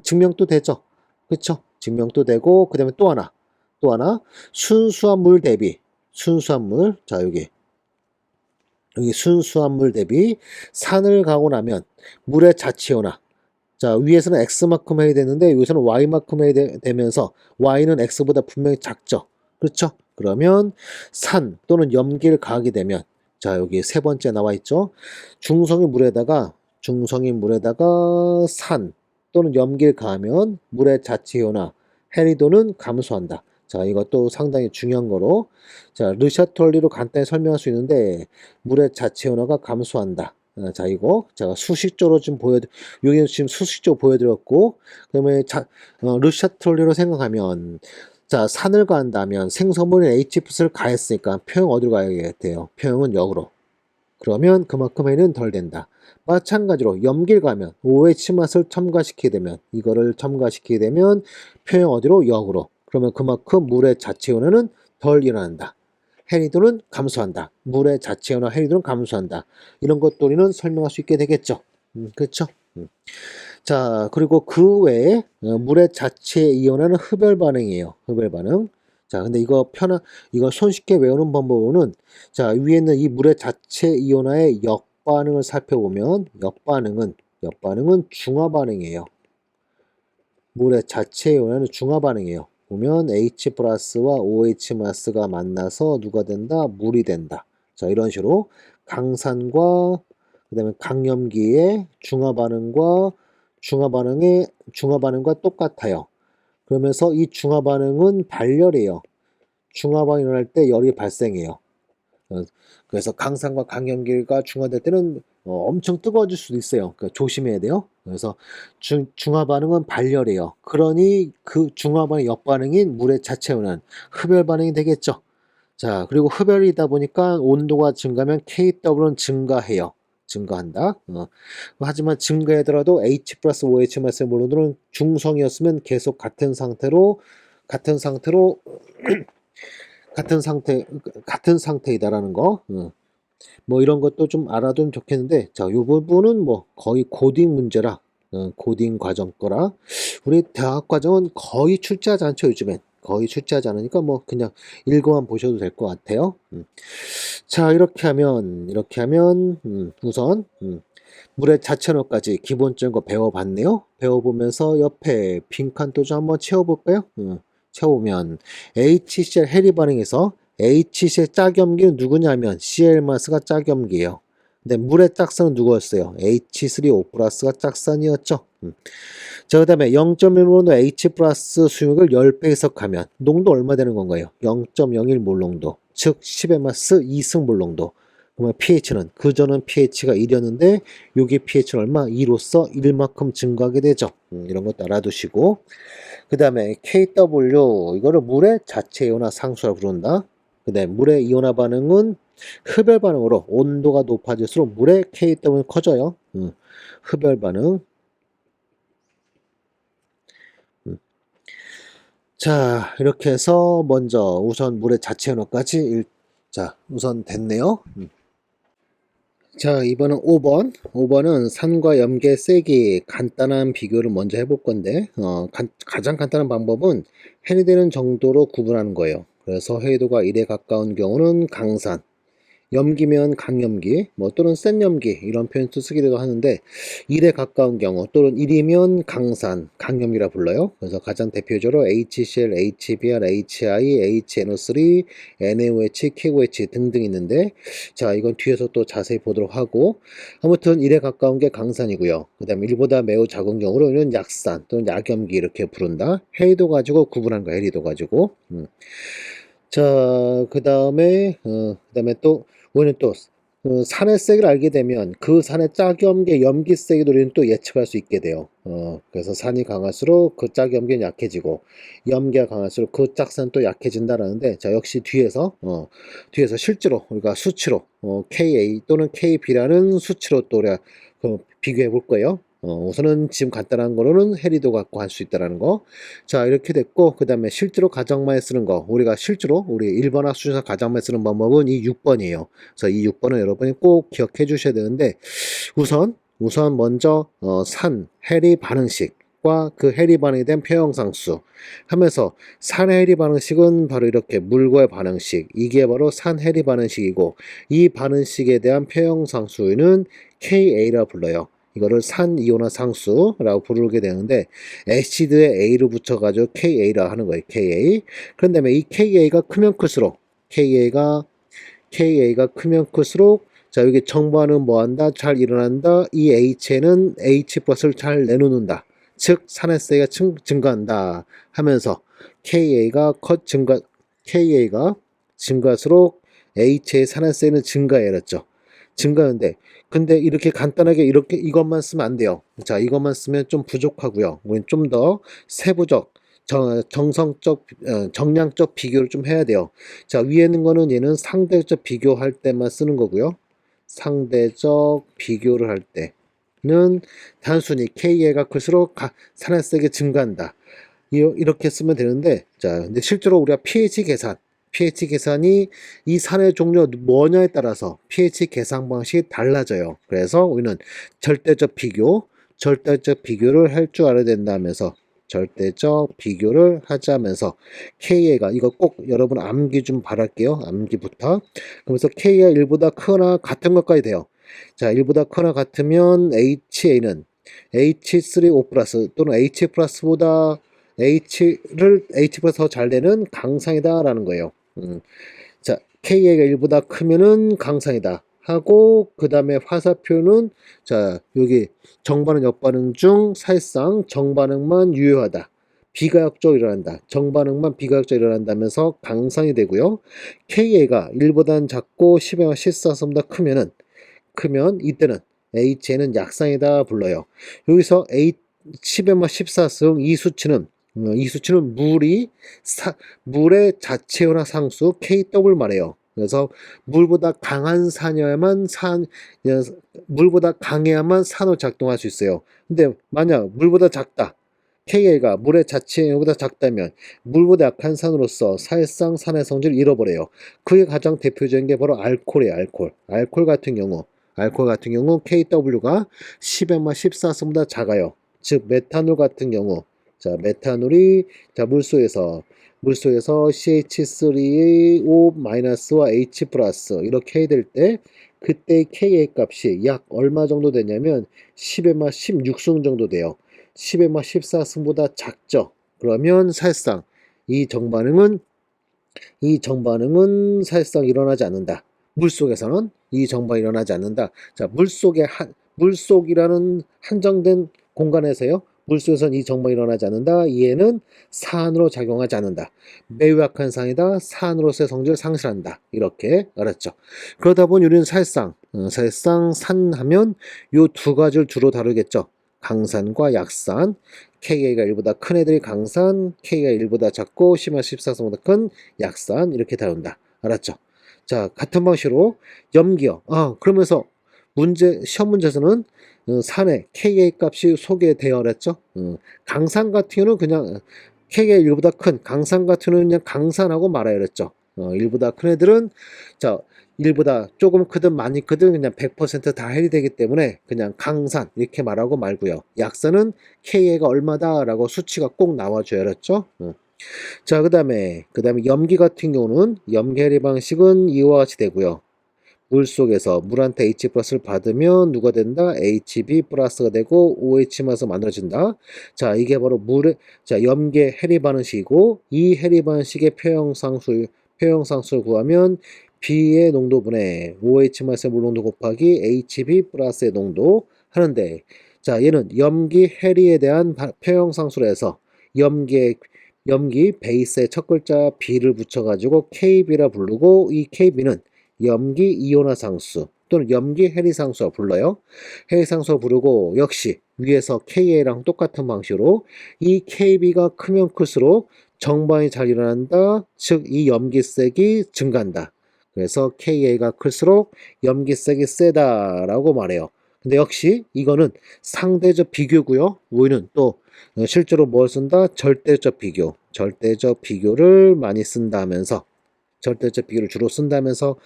증명도 되죠. 그쵸? 증명도 되고 그 다음에 또 하나 순수한 물 대비 자 여기 순수한 물 대비 산을 가고 나면 물의 자치온화 자 위에서는 X만큼 해야 되는데 여기서는 Y만큼 해야 되면서 Y는 X보다 분명히 작죠. 그렇죠? 그러면 산 또는 염기를 가하게 되면 자 여기 세 번째 나와 있죠. 중성인 물에다가 산 또는 염기를 가하면 물의 자체 이온화 해리도는 감소한다. 자, 이것도 상당히 중요한 거로. 자, 르샤트 원리로 간단히 설명할 수 있는데, 물의 자체 온화가 감소한다. 자, 이거 제가 수식조로 좀 여기는 지금 수식조 보여드렸고, 그다음에 르샤트 원리로 생각하면, 자, 산을 가한다면 생성물인 H+를 가했으니까 표형 어디로 가야겠대요? 표형은 역으로. 그러면 그만큼 해는 덜 된다. 마찬가지로 염기를 가면 OH 맛을 첨가시키게 되면 이거를 첨가시키게 되면 표현 어디로? 역으로. 그러면 그만큼 물의 자체 온화는 덜 일어난다. 해리도는 감소한다. 물의 자체 온화 해리도는 감소한다. 이런 것도 우리는 설명할 수 있게 되겠죠. 그렇죠? 자, 그리고 그 외에 물의 자체 이온화는 흡열 반응이에요. 흡열 반응. 자, 근데 이거 손쉽게 외우는 방법은, 자, 위에 있는 이 물의 자체 이온화의 역반응을 살펴보면, 역반응은 중화 반응이에요. 물의 자체 이온화는 중화 반응이에요. 보면 H 플러스와 OH 마스가 만나서 누가 된다? 물이 된다. 자, 이런 식으로 강산과 그다음에 강염기의 중화 반응과 똑같아요. 그러면서 이 중화 반응은 발열이에요. 중화 반응이 일어날 때 열이 발생해요. 그래서 강산과 강염기가 중화될 때는 엄청 뜨거워질 수도 있어요. 그러니까 조심해야 돼요. 그래서 중화 반응은 발열이에요. 그러니 그 중화 반응 역반응인 물의 자체 온화는 흡열 반응이 되겠죠. 자, 그리고 흡열이다 보니까 온도가 증가하면 KW는 증가한다. 하지만 증가하더라도 H 플러스 OH 마스의 몰론도는 중성이었으면 계속 같은 상태로 같은 상태이다라는 거. 뭐 이런 것도 좀 알아두면 좋겠는데, 자, 이 부분은 뭐 거의 고딩 문제라, 고딩 과정 거라. 우리 대학 과정은 거의 출제하지 않죠, 요즘엔. 거의 출제하지 않으니까 뭐 그냥 읽어만 보셔도 될 것 같아요. 자, 이렇게 하면 우선 물의 자체론까지 기본적인 거 배워봤네요. 배워보면서 옆에 빈칸도 좀 한번 채워볼까요? 채워보면 HCl 해리 반응에서 HCl 짝염기는 누구냐면 Cl 마스가 짝염기예요. 근데 물의 짝산은 누구였어요? H3O 플러스가 짝산이었죠. 자, 그 다음에 0.1몰 H 플러스 수용액을 10배 해석하면 농도 얼마 되는 건가요? 0.01몰 농도, 즉 10의 마스 2승몰 농도. 그러면 pH는, 그전은 pH가 1이었는데 여기 pH는 얼마? 2로서 1만큼 증가하게 되죠. 이런 것도 알아두시고, 그 다음에 KW, 이거를 물의 자체 이온화 상수라 부른다. 그 다음에 물의 이온화 반응은 흡열 반응으로 온도가 높아질수록 물의 KW는 커져요. 흡열 반응. 자, 이렇게 해서 먼저 우선 물의 자체 이온화까지 자, 우선 됐네요. 자, 이번은 5번. 5번은 산과 염계 세기 간단한 비교를 먼저 해볼 건데, 가장 간단한 방법은 해리되는 정도로 구분하는 거예요. 그래서 해리도가 1에 가까운 경우는 강산, 염기면 강염기, 뭐 또는 센 염기 이런 표현도 쓰기도 하는데 1에 가까운 경우 또는 1이면 강산, 강염기라 불러요. 그래서 가장 대표적으로 HCl, HBr, HI, HNO3, NaOH, KOH 등등 있는데, 자, 이건 뒤에서 또 자세히 보도록 하고, 아무튼 1에 가까운 게 강산이고요. 그 다음에 1보다 매우 작은 경우로는 약산 또는 약염기 이렇게 부른다. 해리도 가지고 구분한 거야. 해리도 가지고. 자, 그 다음에 또 우리는 또 산의 세기를 알게 되면 그 산의 짝염계 염기 세기도 우리는 또 예측할 수 있게 돼요. 그래서 산이 강할수록 그 짝염계는 약해지고 염계가 강할수록 그 짝산은 또 약해진다라는데, 자, 역시 뒤에서 실제로 우리가 수치로 KA 또는 KB라는 수치로 또 우리가 비교해 볼 거예요. 우선은 지금 간단한 거로는 해리도 갖고 할 수 있다라는 거. 자, 이렇게 됐고, 그 다음에 실제로 가장 많이 쓰는 거, 우리 일반 학습에서 가장 많이 쓰는 방법은 이 6번이에요. 그래서 이 6번은 여러분이 꼭 기억해 주셔야 되는데, 우선 먼저 해리 반응식과 그 해리 반응에 대한 표형상수 하면서, 산 해리 반응식은 바로 이렇게 물과의 반응식, 이게 바로 산 해리 반응식이고, 이 반응식에 대한 표형상수는 KA라 불러요. 이거를 산 이온화 상수라고 부르게 되는데, 애시드에 A를 붙여가지고 KA라 하는 거예요. KA. 그런 다음에 이 KA가 크면 클수록, 자, 여기 정반은 뭐한다? 잘 일어난다. 이 H에는 H 플러스를 잘 내놓는다. 즉 산화세가 증가한다 하면서 KA가 증가할수록 H의 산화세는 증가해였죠. 증가하는데 근데 이렇게 간단하게 이렇게 이것만 쓰면 안 돼요. 자, 이것만 쓰면 좀 부족하고요. 우리는 좀 더 세부적 정량적 비교를 좀 해야 돼요. 자, 위에 있는 거는 얘는 상대적 비교할 때만 쓰는 거고요. 상대적 비교를 할 때는 단순히 KA가 클수록 산화세가 증가한다. 이렇게 쓰면 되는데, 자, 근데 실제로 우리가 pH 계산이 이 산의 종류가 뭐냐에 따라서 pH 계산 방식이 달라져요. 그래서 우리는 절대적 비교를 할 줄 알아야 된다면서 절대적 비교를 하자면서 KA가 이거 꼭 여러분 암기 좀 바랄게요. 암기부터. 그러면서 KA가 1보다 크거나 같은 것까지 돼요. 자, 1보다 크거나 같으면 HA는 H3O 플러스 또는 H 플러스보다 H 플러스 더 잘 되는 강상이다라는 거예요. 자, KA가 1보다 크면은 강상이다 하고 그 다음에 화살표는 자 여기 정반응 역반응 중 사실상 정반응만 유효하다. 비가역적으로 일어난다. 정반응만 비가역적으로 일어난다면서 강상이 되고요. KA가 1보다는 작고 10의 14보다 크면 이때는 HA는 약상이다 불러요. 여기서 10의 14승 이 수치는 물의 자체온화 상수 KW 말해요. 그래서 물보다 강해야만 산으로 작동할 수 있어요. 근데 만약 물보다 작다. KA가 물의 자체보다 작다면 물보다 약한 산으로서 사실상 산의 성질을 잃어버려요. 그게 가장 대표적인 게 바로 알코올이에요. 알코올 같은 경우 KW가 10의 14승보다 작아요. 즉 메탄올 같은 경우 자, 메탄올이 자, 물속에서 CH3O-와 H 플러스 이렇게 해야 될 때 그때 KA 값이 약 얼마 정도 되냐면 10의 16승 정도 돼요. 10의 14승보다 작죠. 그러면 사실상 이 정반응은 사실상 일어나지 않는다. 물속에서는 이 정반응이 일어나지 않는다. 자, 물속이라는 한정된 공간에서요. 물속에서는 이 정반응이 일어나지 않는다. 이에는 산으로 작용하지 않는다. 매우 약한 산이다. 산으로서의 성질을 상실한다. 이렇게 알았죠. 그러다 보니 우리는 사실상 산하면 요 두 가지를 주로 다루겠죠. 강산과 약산. KA가 1보다 큰 애들이 강산, K가 1보다 작고 10의 14승보다 큰 약산 이렇게 다룬다. 알았죠? 자, 같은 방식으로 염기요. 그러면서 시험 문제에서는 산의 KA 값이 소개되어 그랬죠. 강산 같은 경우는 그냥 K가 1보다 큰 강산 같은 경우는 그냥 강산하고 말아야 그랬죠. 1보다 큰 애들은 자 1보다 조금 크든 많이 크든 그냥 100%다 해결되기 때문에 그냥 강산 이렇게 말하고 말고요. 약산은 KA가 얼마다 라고 수치가 꼭 나와줘야 그랬죠. 자, 그 다음에 염기 같은 경우는 염기 해리 방식은 이와 같이 되고요. 물속에서 물한테 H 플러스를 받으면 누가 된다? HB 플러스가 되고 OH마서 만들어진다. 자, 이게 바로 염계 해리 반응식이고 이 해리 반응식의 표형상수를 구하면 B의 농도분의 OH-의 물농도 곱하기 HB 플러스의 농도 하는데 자, 얘는 염기 해리에 대한 표형상수로 해서 염기 베이스에 첫 글자 B를 붙여가지고 KB라 부르고 이 KB는 염기 이온화 상수 또는 염기 해리 상수라 불러요. 해리 상수라 부르고 역시 위에서 KA랑 똑같은 방식으로 이 KB가 크면 클수록 정반응이 잘 일어난다. 즉 이 염기색이 증가한다. 그래서 KA가 클수록 염기색이 세다라고 말해요. 근데 역시 이거는 상대적 비교고요. 우리는 또 실제로 뭘 쓴다? 절대적 비교를 많이 쓴다면서 절대적 비교를 주로 쓴다면서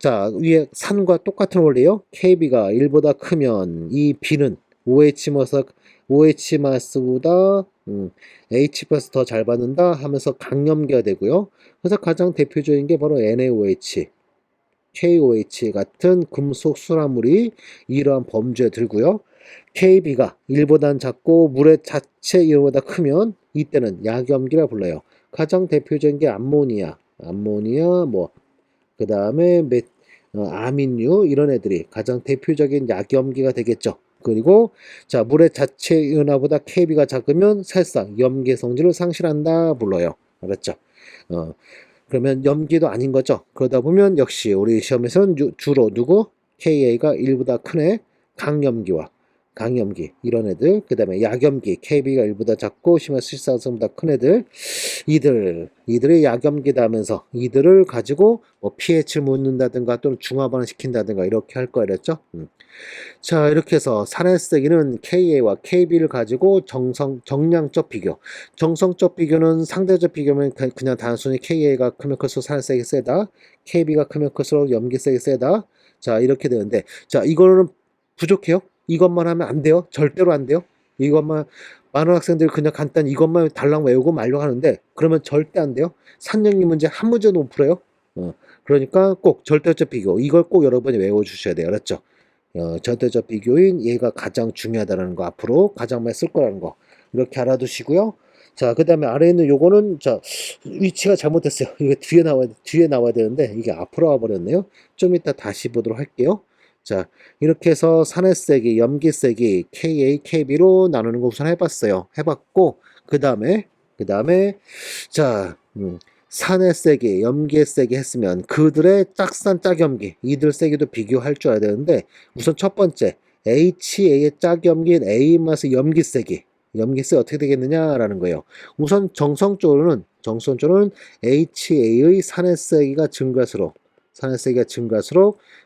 자 위에 산과 똑같은 원리요. KB가 1보다 크면 이 B는 OH-보다 H 플러스 더 잘 받는다 하면서 강염기가 되고요. 그래서 가장 대표적인 게 바로 NaOH, KOH 같은 금속 순화물이 이러한 범주에 들고요. KB가 1보다는 작고 물의 자체 이온보다 크면 이때는 약염기라 불러요. 가장 대표적인 게 암모니아 그 다음에 아민류 이런 애들이 가장 대표적인 약염기가 되겠죠. 그리고 자, 물의 자체 은하보다 KB가 작으면 사실상 염기의 성질을 상실한다 불러요. 알았죠? 어, 그러면 염기도 아닌 거죠. 그러다 보면 역시 우리 시험에서는 주로 누구? KA가 1보다 큰 애, 강염기와 강염기 이런 애들, 그 다음에 약염기 KB가 1보다 작고 심한 실사성보다 큰 애들, 이들의 약염기다 하면서 이들을 가지고 뭐 pH를 묻는다든가 또는 중화반응 시킨다든가 이렇게 할 거랬죠. 자, 이렇게 해서 산해세기는 KA와 KB를 가지고 정량적 비교. 정성적 비교는 상대적 비교면 그냥 단순히 KA가 크면 클수록 산해세기 세다. KB가 크면 클수록 염기세기 세다. 자, 이렇게 되는데, 자, 이거는 부족해요? 이것만 하면 안 돼요? 절대로 안 돼요? 이것만, 많은 학생들이 그냥 간단히 이것만 달랑 외우고 말려 하는데, 그러면 절대 안 돼요? 산영리 문제 한 문제도 못 풀어요? 그러니까 꼭 절대적 비교. 이걸 꼭 여러분이 외워주셔야 돼요. 알았죠? 절대적 비교인 얘가 가장 중요하다는 거, 앞으로 가장 많이 쓸 거라는 거 이렇게 알아두시고요. 자, 그 다음에 아래에 있는 요거는 자, 위치가 잘못됐어요. 이게 뒤에 나와야 되는데 이게 앞으로 와버렸네요. 좀 이따 다시 보도록 할게요. 자, 이렇게 해서 산해세기, 염기세기 KA, KB로 나누는 거 우선 해봤어요. 해봤고 그 다음에 자, 산의 세기, 염기의 세기 했으면 그들의 짝산 짝염기, 이들 세기도 비교할 줄 알아야 되는데 우선 첫 번째 HA의 짝염기인 A 마스 염기세기, 염기세 어떻게 되겠느냐라는 거예요. 우선 정성적으로는 HA의 산의 세기가 증가할수록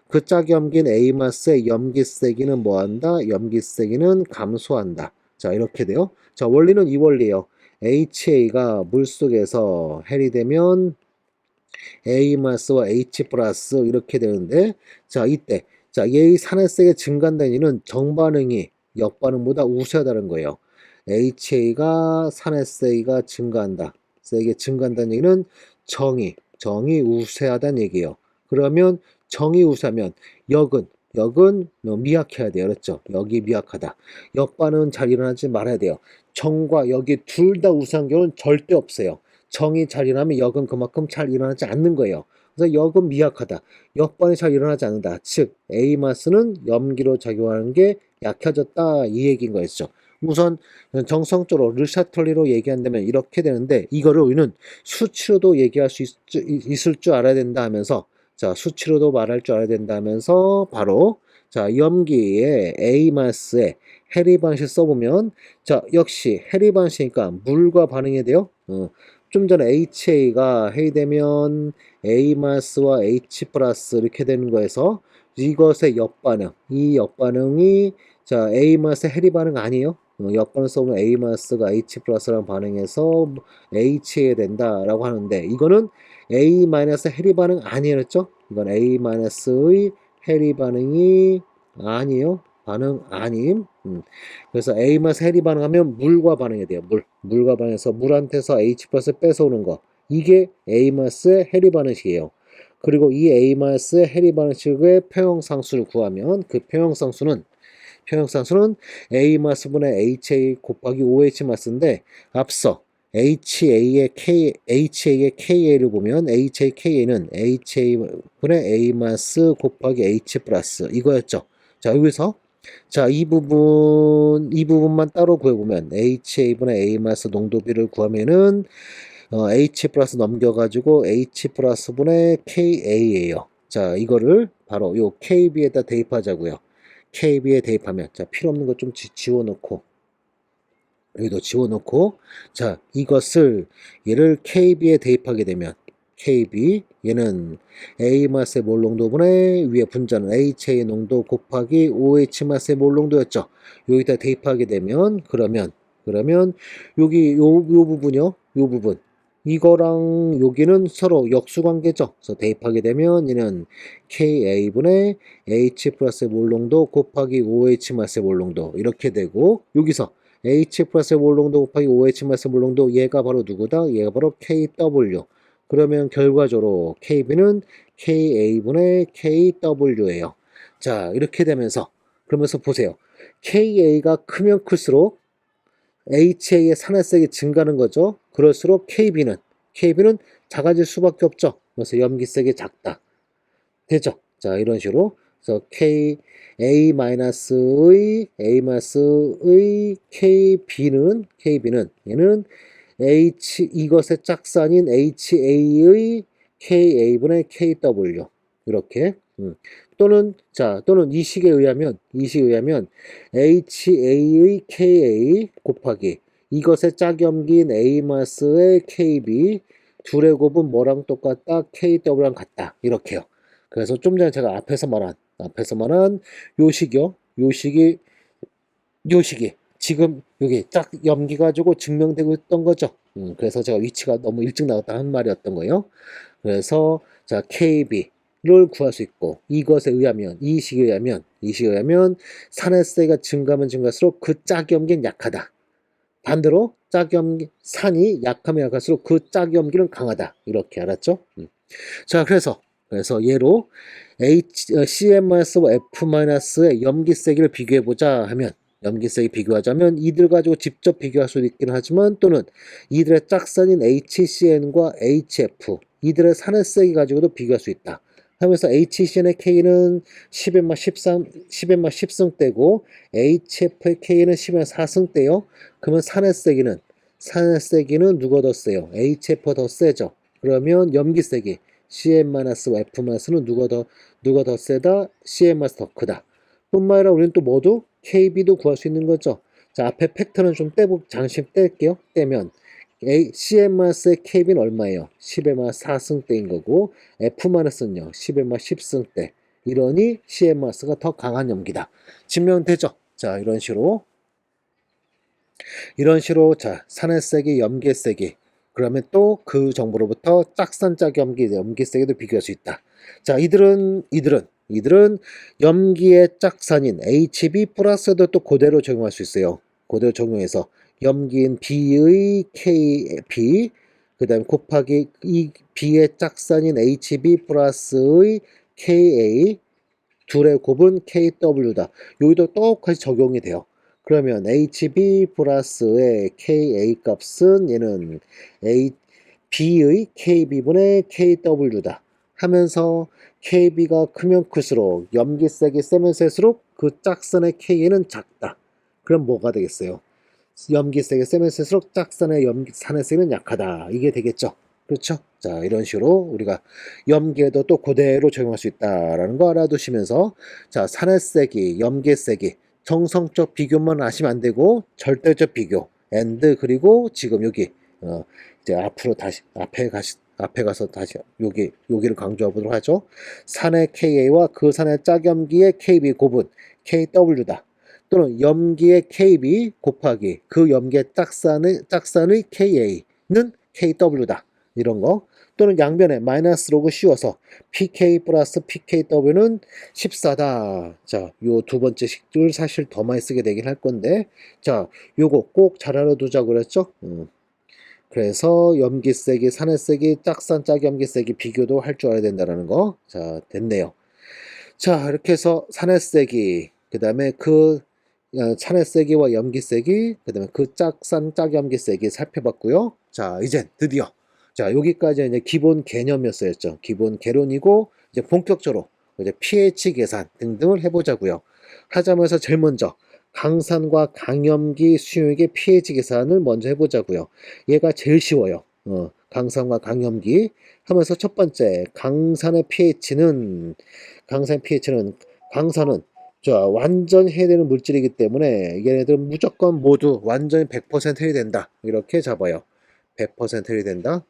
그 짝염기인 A 마스의 염기세기는 뭐한다? 염기세기는 감소한다. 자, 이렇게 돼요. 자, 원리는 이 원리예요. HA가 물속에서 헬이 되면 A 마스와 H 플러스 이렇게 되는데, 자, 이때 자, 얘의 산화세가 증가한다는 얘기는 정반응이 역반응보다 우세하다는 거예요. HA가 산화세가 증가한다. 세게 증가한다는 얘기는 정이 우세하다는 얘기예요. 그러면 정이 우세하면 역은 미약해야 돼요. 그렇죠? 역이 미약하다. 역반응은 잘 일어나지 말아야 돼요. 정과 역이 둘 다 우세한 경우는 절대 없어요. 정이 잘 일어나면 역은 그만큼 잘 일어나지 않는 거예요. 그래서 역은 미약하다. 역반응이 잘 일어나지 않는다. 즉 A 마스는 염기로 작용하는 게 약해졌다. 이 얘기인 거였죠. 우선 정성적으로 르샤톨리로 얘기한다면 이렇게 되는데, 이거를 우리는 수치로도 얘기할 수 있을 줄 알아야 된다 하면서, 자, 수치로도 말할 줄 알아야 된다 하면서 바로 자, 염기의 A 마스에 해리 방식 써보면, 자, 역시 해리 방식이니까 물과 반응이 돼요. 좀 전에 HA가 해되면 A 마스와 H 플러스 이렇게 되는 거에서 이것의 역반응, 이 역반응이 자, A 마스 해리 반응 아니에요? 역반응 써보면 A 마스가 H 플러스랑 반응해서 HA 된다라고 하는데, 이거는 A 마이너스 해리 반응 아니에요, 그렇죠? 이건 A 마이너스의 해리 반응이 아니에요. 반응 아님. 그래서 A 마스 해리 반응하면 물과 반응이 돼요. 물과 반응해서 물한테서 H 플러스 뺏어오는 거. 이게 A 마스의 해리 반응식이에요. 그리고 이 A 마스의 해리 반응식의 평형상수를 구하면 그 평형상수는 A 마스분의 HA 곱하기 OH 마스인데, 앞서 HA의 KA를 보면 HA, KA는 HA분의 A 마스 곱하기 H 플러스 이거였죠. 자, 여기서 자, 이 부분만 따로 구해보면 HA분의 A 마스 농도비를 구하면은 H 플러스 넘겨가지고 H 플러스분의 KA예요. 자, 이거를 바로 요 KB에다 대입하자고요. KB에 대입하면, 자, 필요 없는 거 좀 지워놓고, 여기도 지워놓고, 자, 얘를 KB에 대입하게 되면, KB, 얘는 A 마스의 몰 농도분의 위에 분자는 HA 농도 곱하기 OH 마스의 몰 농도였죠. 여기다 대입하게 되면, 그러면, 여기, 요 부분요, 요 부분. 이거랑 여기는 서로 역수관계죠. 그래서 대입하게 되면 얘는 KA분의 H 플러스의 몰 농도 곱하기 OH 마스의 몰 농도 이렇게 되고, 여기서 H 플러스의 몰 농도 곱하기 OH 마스의 몰 농도, 얘가 바로 누구다? 얘가 바로 KW. 그러면 결과적으로 KB는 KA분의 KW예요. 자, 이렇게 되면서 그러면서 보세요. KA가 크면 클수록 HA의 산화색이 증가하는 거죠. 그럴수록 KB는 작아질 수밖에 없죠. 그래서 염기색이 작다. 되죠. 자, 이런 식으로 그래서 A-의 KB는 얘는 이것의 짝산인 HA의 KA분의 KW 이렇게 또는 이 식에 의하면 HA의 KA 곱하기 이것의 짝염기인 A마스의 KB 둘의 곱은 뭐랑 똑같다? KW랑 같다 이렇게요. 그래서 좀 전에 제가 앞에서 말한 요식이 지금 여기 짝 염기 가지고 증명되고 있던 거죠. 그래서 제가 위치가 너무 일찍 나왔다 한 말이었던 거예요. 그래서 자 KB를 구할 수 있고 이 식에 의하면 산의 세가 증가하면 증가할수록 그 짝염기는 약하다. 반대로 산이 약하면 약할수록 그 짝염기는 강하다. 이렇게 알았죠? 자 그래서 얘로 CM과 F-의 염기세기를 비교하자면 이들 가지고 직접 비교할 수도 있긴 하지만 또는 이들의 짝산인 HCN과 HF 이들의 산의세기 가지고도 비교할 수 있다. 하면서 HCN의 K는 10의 마 10승대고 HF의 K는 10의 4승대요. 그러면 산의세기는 누가 더 세요? HF가 더 세죠. 그러면 염기세기 CM-F-는 누가 더 세다? CM-더 크다. 뿐만 아니라 우리는 또 모두 KB도 구할 수 있는 거죠. 자, 앞에 팩터는 좀 잠시 뗄게요. 떼면 CM-의 KB는 얼마예요? 10의 마 4승대인 거고 F-는요. 10의 마 10승대. 이러니 CM-가 더 강한 염기다. 증명되죠? 자, 이런 식으로 자, 산의세기, 염기세기 그러면 또 그 정보로부터 염기세기도 비교할 수 있다. 자, 이들은 염기의 짝산인 HB 플러스도 또 그대로 적용할 수 있어요. 그대로 적용해서 염기인 B의 KB 그 다음에 곱하기 이 B의 짝산인 HB 플러스의 KA 둘의 곱은 KW다. 여기도 똑같이 적용이 돼요. 그러면 HB 플러스의 KA 값은 얘는 B의 KB분의 KW다. 하면서 KB가 크면 클수록 염기세기 세면 셀수록 그 짝선의 K는 작다. 그럼 뭐가 되겠어요? 염기세기 세면 셀수록 짝선의 산의세기는 약하다. 이게 되겠죠. 그렇죠? 자, 이런 식으로 우리가 염기에도 또 그대로 적용할 수 있다라는 거 알아두시면서 자, 산의세기, 염기세기 정성적 비교만 하시면 안 되고 절대적 비교 그리고 지금 여기 이제 앞으로 다시 앞에 가서 다시 여기를 강조해 보도록 하죠. 산의 KA와 그 산의 짝염기의 KB 곱은 KW다. 또는 염기의 KB 곱하기 그 염기의 짝산의 KA는 KW다. 이런 거. 또는 양변에 마이너스 로그 씌워서 PK 플러스 PKW는 14다. 자, 요 두 번째 식을 사실 더 많이 쓰게 되긴 할 건데, 자, 요거 꼭 잘 알아두자고 그랬죠? 그래서 염기세기, 산의세기, 짝염기세기 비교도 할 줄 알아야 된다는 거. 자, 됐네요. 자, 이렇게 해서 산의세기, 그 다음에 산의세기와 염기세기, 그 다음에 그 짝염기세기 살펴봤고요. 자, 이제 드디어 자, 여기까지 이제 기본 개념이었어요. 기본 개론이고 이제 본격적으로 이제 pH 계산 등등을 해보자고요. 하자면서 제일 먼저 강산과 강염기 수용액의 pH 계산을 먼저 해보자고요. 얘가 제일 쉬워요. 강산과 강염기 하면서 첫 번째 강산의 pH는 강산은 자, 완전 해야 되는 물질이기 때문에 얘네들은 무조건 모두 완전히 100% 해야 된다. 이렇게 잡아요. 100% 해야 된다.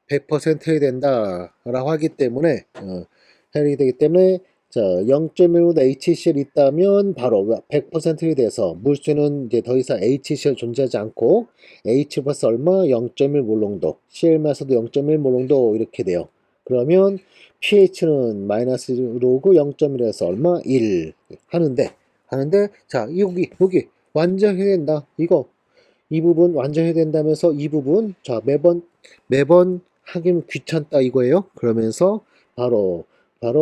100% 해야 된다라고 하기 때문에 해야 되기 때문에 자 0.1보다 HCl 있다면 바로 100% 돼서 물수는 이제 더 이상 HCl 존재하지 않고 H 플러스 얼마 0.1 몰농도 CL마서도 0.1 몰농도 이렇게 돼요. 그러면 pH는 마이너스 로그 0.1에서 얼마 1 하는데 자 여기 완전 해야 된다. 이 부분 완전 해야 된다면서 이 부분 자 매번 하긴 귀찮다 이거예요. 그러면서 바로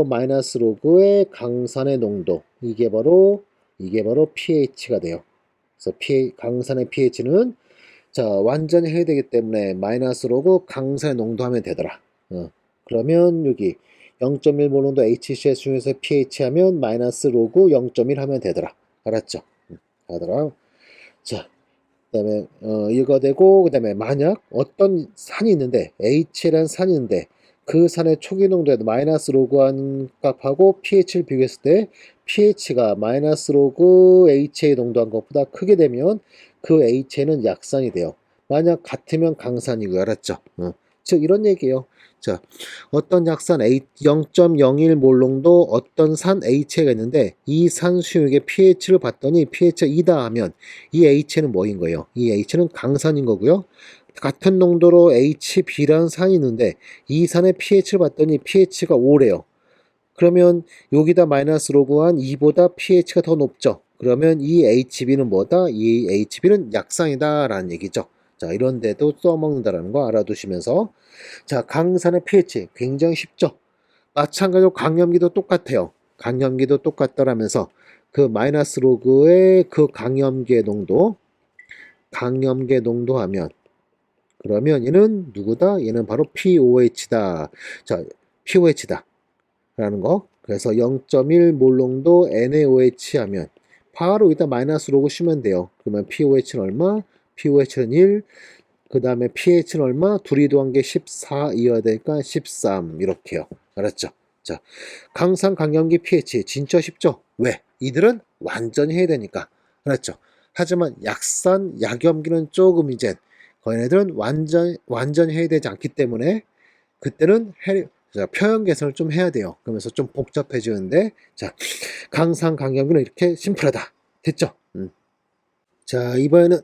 마이너스 로그의 강산의 농도 이게 바로 pH가 돼요. 그래서 강산의 pH는 자, 완전히 해야 되기 때문에 마이너스 로그 강산의 농도 하면 되더라. 그러면 여기 0.1 몰롱도 HCl 수용해서 pH 하면 마이너스 로그 0.1 하면 되더라. 알았죠? 하더라. 자, 그다음에 이거 되고, 그다음에 만약 어떤 산이 있는데 H라는 산이 있는데 그 산의 초기 농도에 마이너스 로그 한 값하고 pH를 비교했을 때 pH가 마이너스 로그 HA 농도한 것보다 크게 되면 그 HA는 약산이 돼요. 만약 같으면 강산이고요. 알았죠? 즉 이런 얘기예요. 자, 어떤 약산 0.01 몰롱도 어떤 산 HA가 있는데 이 산 수용액의 pH를 봤더니 pH가 2다 하면 이 H는 뭐인 거예요? 이 H는 강산인 거고요. 같은 농도로 HB라는 산이 있는데 이 산의 pH를 봤더니 pH가 5래요. 그러면 여기다 마이너스 로그한 2보다 pH가 더 높죠. 그러면 이 HB는 뭐다? 이 HB는 약산이다 라는 얘기죠. 자, 이런 데도 써먹는다라는 거 알아두시면서, 자, 강산의 pH 굉장히 쉽죠. 마찬가지로 강염기도 똑같아요. 강염기도 똑같다라면서 그 마이너스 로그의 그 강염기의 농도 하면, 그러면 얘는 누구다? 얘는 바로 POH다. 자, POH다 라는 거. 그래서 0.1 몰롱도 NaOH 하면 바로 여기다 마이너스 로그 쓰면 돼요. 그러면 POH는 얼마? POH는 1. 그 다음에 pH는 얼마? 둘이 더한 게 14이어야 되니까 13 이렇게요. 알았죠? 자, 강산 강염기 pH 진짜 쉽죠? 왜? 이들은 완전히 해야 되니까. 알았죠? 하지만 약산 약염기는 조금 이제 얘네들은 완전히 해야 되지 않기 때문에 그때는 자, 표현 개선을 좀 해야 돼요. 그러면서 좀 복잡해지는데, 자, 강산 강염기는 이렇게 심플하다. 됐죠? 자, 이번에는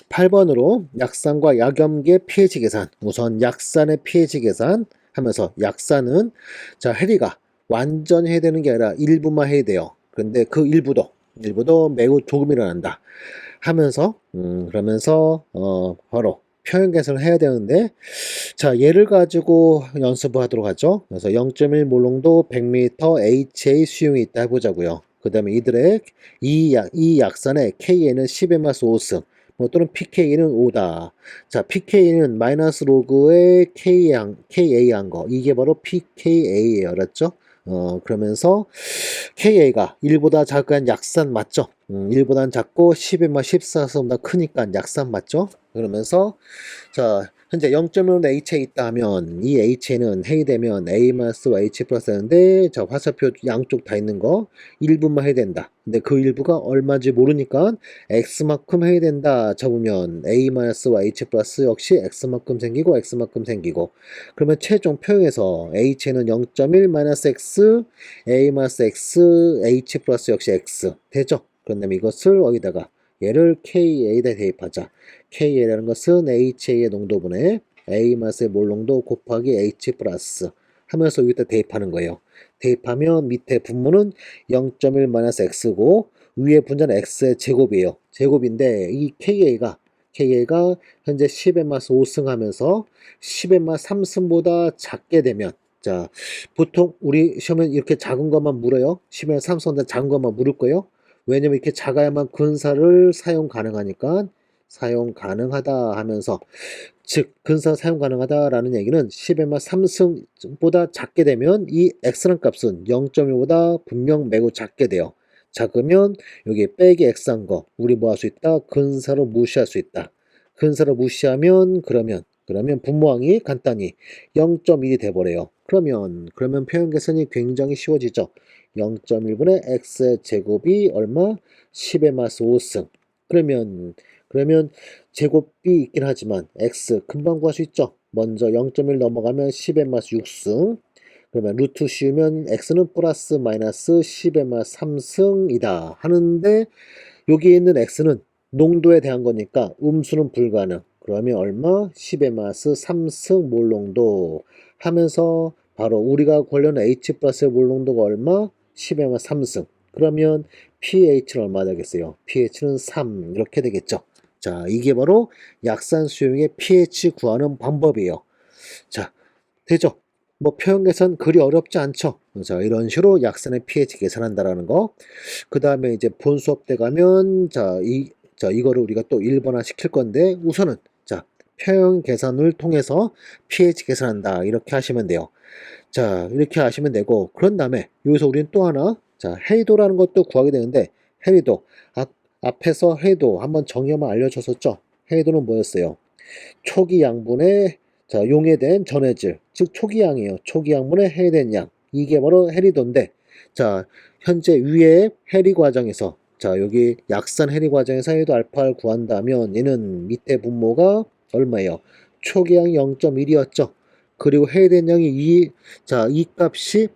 8번으로 약산과 약염기의 pH 계산. 우선 약산의 pH 계산 하면서, 약산은 자, 해리가 완전히 해야 되는 게 아니라 일부만 해야 돼요. 그런데 그 일부도 매우 조금 일어난다 하면서, 그러면서 바로 표현 개선을 해야 되는데, 자, 얘를 가지고 연습을 하도록 하죠. 그래서 0.1 몰롱도 100m HA 수용이 있다 해보자고요. 그 다음에 이들의 이 약산의 Ka는 10의 마스 5승, 뭐 또는 pK는 5다. 자, pK는 마이너스 로그의 KA 한 거, 이게 바로 pKa예요. 알았죠? 그러면서 KA가 1보다 작은 약산 맞죠? 1보다는 작고 10의 마 14보다 크니까 약산 맞죠? 그러면서 자, 현재 0.1로 HA 있다 하면 이 HA는 해이되면 A-와 H 플러스인데, 자, 화살표 양쪽 다 있는 거 일부만 해야 된다. 근데 그 일부가 얼마인지 모르니까 X만큼 해야 된다 잡으면 A-와 H 플러스 역시 X만큼 생기고 X만큼 생기고, 그러면 최종 표현에서 HA는 0.1-X, A-X, H 플러스 역시 X 되죠? 그런 다음에 이것을 어디다가 얘를 KA에다 대입하자. KA라는 것은 HA의 농도분의 A 마스의 몰 농도 곱하기 H 플러스 하면서 여기다 대입하는 거예요. 대입하면 밑에 분모는 0.1-X고 위에 분자는 X의 제곱이에요. 제곱인데 이 KA가 현재 10의 마스 5승 하면서 10의 마스 3승보다 작게 되면, 자, 보통 우리 시험에 이렇게 작은 것만 물어요. 10의 마스 3승보다 작은 것만 물을 거예요. 왜냐면 이렇게 작아야만 근사를 사용 가능하니까 사용 가능하다 하면서, 즉 근사 사용 가능하다라는 얘기는 10의 마 3승보다 작게 되면 이 x라는 값은 0.1보다 분명 매우 작게 돼요. 작으면 여기 빼기 x한 거 우리 뭐 할 수 있다? 근사로 무시할 수 있다. 근사로 무시하면 그러면 분모항이 간단히 0.1이 돼버려요. 그러면 표현 개선이 굉장히 쉬워지죠. 0.1분의 x의 제곱이 얼마? 10의 마스 5승. 그러면 제곱이 있긴 하지만 x 금방 구할 수 있죠. 먼저 0.1 넘어가면 10의 마스 6승. 그러면 루트 씌우면 x는 플러스 마이너스 10의 마스 3승이다 하는데, 여기 있는 x는 농도에 대한 거니까 음수는 불가능. 그러면 얼마? 10의 마스 3승 몰농도 하면서 바로 우리가 관련 H 플러스의 몰농도가 얼마? 10의 마스 3승. 그러면 pH는 얼마 되겠어요? pH는 3 이렇게 되겠죠. 자, 이게 바로 약산 수용의 pH 구하는 방법이에요. 자, 되죠? 뭐 표현 계산 그리 어렵지 않죠? 자, 이런 식으로 약산의 pH 계산한다라는 거. 그 다음에 이제 본 수업 때 가면, 자, 자, 이거를 우리가 또 1번화 시킬 건데 우선은 자, 평형 계산을 통해서 pH 계산한다. 이렇게 하시면 돼요. 자, 이렇게 하시면 되고 그런 다음에 여기서 우리는 또 하나 자, 해리도라는 것도 구하게 되는데 해리도 앞에서 해리도 한번 정의 한번 알려줬었죠. 해리도는 뭐였어요? 초기 양분에 자, 용해된 전해질, 즉 초기양이에요. 초기양분에 해된 양. 이게 바로 해리도인데, 자, 현재 위에 해리 과정에서, 자, 여기 약산 해리 과정에서 해도 알파를 구한다면 얘는 밑에 분모가 얼마예요? 초기양이 0.1이었죠. 그리고 해된 양이 자, 이 값이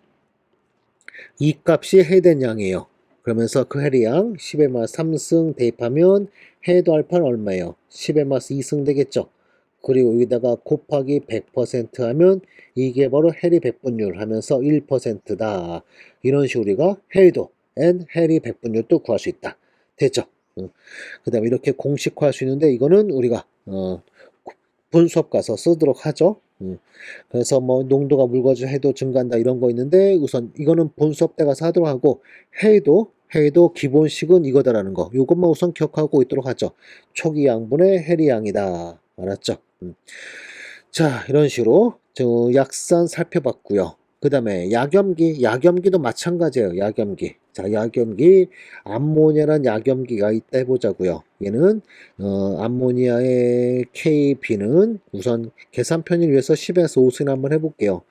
해된 양이에요. 그러면서 그 해리양 10의 마스 3승 대입하면 해도 알파는 얼마예요? 10의 마스 2승 되겠죠. 그리고 여기다가 곱하기 100% 하면 이게 바로 해리 백분율 하면서 1%다. 이런 식으로 우리가 해리도 and 해리 백분율도 구할 수 있다. 됐죠? 그 다음에 이렇게 공식화할 수 있는데 이거는 우리가 분수업 가서 쓰도록 하죠. 그래서 뭐 농도가 묽어져 해도 증가한다 이런 거 있는데 우선 이거는 본수업 때 가서 하도록 하고 해도 기본식은 이거다라는 거 요것만 우선 기억하고 있도록 하죠. 초기 양분의 해리양이다. 알았죠? 자, 이런 식으로 저 약산 살펴봤고요. 그 다음에 약염기도 마찬가지예요. 약염기. 자, 약염기, 암모니아란 약염기가 있다 해보자고요. 얘는 암모니아의 KB는 우선 계산 편의를 위해서 10에서 5승 한번 해볼게요.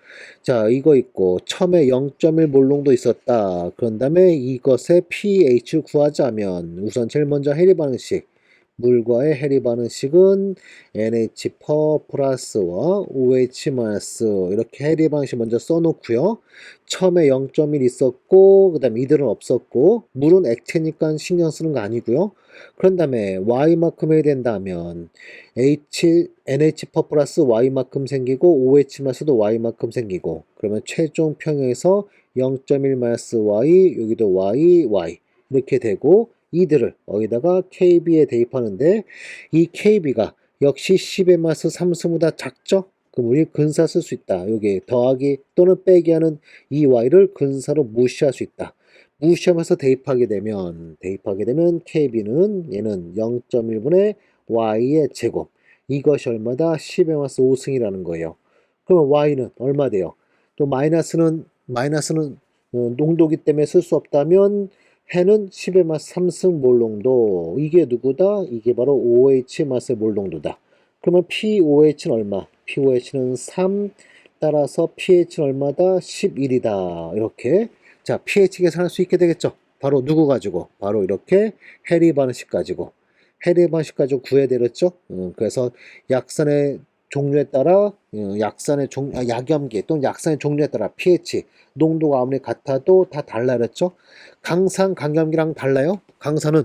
자, 이거 있고 처음에 0.1 몰롱도 있었다. 그런 다음에 이것의 pH 구하자면 우선 제일 먼저 해리 반응식 물과의 해리 반응식은 NH 퍼 플러스와 OH 마이너스 이렇게 해리 반응식 먼저 써놓고요. 처음에 0.1 있었고 그 다음에 이들은 없었고 물은 액체니까 신경 쓰는 거 아니고요. 그런 다음에 Y만큼 해야 된다면 NH 퍼 플러스 Y만큼 생기고 OH 마이너스도 Y만큼 생기고 그러면 최종 평형에서 0.1 마이너스 Y 여기도 Y 이렇게 되고 이들을 여기다가 KB에 대입하는데 이 KB가 역시 10의 마스 3승보다 작죠? 그럼 우리 근사 쓸 수 있다. 여기 더하기 또는 빼기 하는 이 Y를 근사로 무시할 수 있다. 무시하면서 대입하게 되면 KB는 얘는 0.1분의 Y의 제곱 이것이 얼마다? 10의 마스 5승이라는 거예요. 그러면 Y는 얼마 돼요? 또 마이너스는 농도기 때문에 쓸 수 없다면 해는 10의 마스 3승 몰농도 이게 누구다? 이게 바로 OH 마스의 몰농도다. 그러면 POH는 얼마? POH는 3 따라서 pH는 얼마다? 11이다. 이렇게 자 pH 계산할 수 있게 되겠죠. 바로 누구 가지고? 바로 이렇게 해리 반응식 가지고 구해야 되겠죠. 그래서 약산의 종류에 따라 약염기 또는 약산의 종류에 따라 pH 농도가 아무리 같아도 다 달라 그랬죠. 강산 강염기랑 달라요. 강산은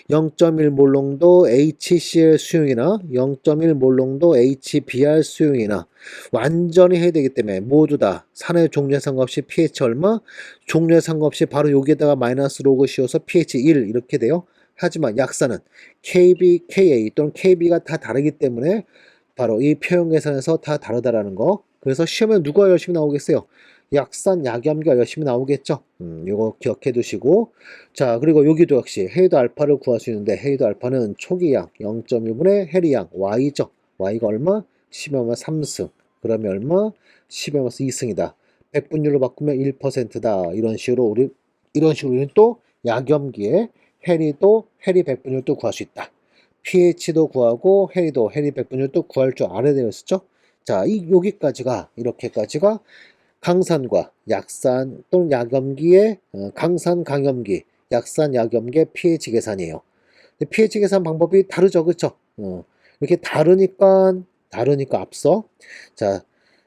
0.1 몰롱도 HCl 수용이나 0.1 몰롱도 HBr 수용이나 완전히 해야 되기 때문에 모두 다 산의 종류에 상관없이 pH 얼마? 종류에 상관없이 바로 여기에다가 마이너스 로그 씌워서 pH 1 이렇게 돼요. 하지만 약산은 KB, KA 또는 KB가 다 다르기 때문에 바로 이 표현 계산에서 다 다르다라는 거. 그래서 시험에 누가 열심히 나오겠어요? 약산, 약염기가 열심히 나오겠죠. 이거 기억해 두시고. 자, 그리고 여기도 역시 해이도 알파를 구할 수 있는데 해이도 알파는 초기양 0.1분의 해리양 Y죠. Y가 얼마? 10의 마이너스 3승. 그러면 얼마? 10의 마이너스 2승이다. 백분율로 바꾸면 1%다. 이런 식으로 우리는 또 약염기에 해리 백분율도 구할 수 있다. pH도 구하고 해리 백분율도 구할 줄 알아야 되었죠. 자, 이렇게까지가 강산과 약산 또는 약염기의 강산 강염기, 약산 약염기의 pH 계산이에요. pH 계산 방법이 다르죠, 그렇죠? 이렇게 다르니까 앞서 자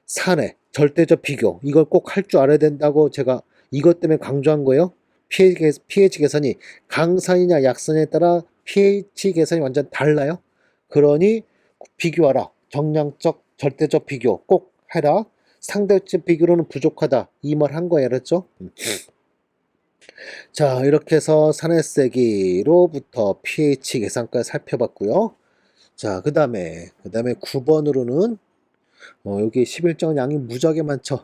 산의 절대적 비교 이걸 꼭 할 줄 알아야 된다고 제가 이것 때문에 강조한 거예요. pH 계산이 강산이냐 약산에 따라 pH 계산이 완전 달라요. 그러니 비교하라. 정량적 절대적 비교 꼭 해라. 상대적 비교로는 부족하다. 이 말 한 거예요. 알았죠? 자, 이렇게 해서 산해세기로부터 pH 계산까지 살펴봤고요. 자, 그 다음에 9번으로는 여기 11정은 양이 무지하게 많죠.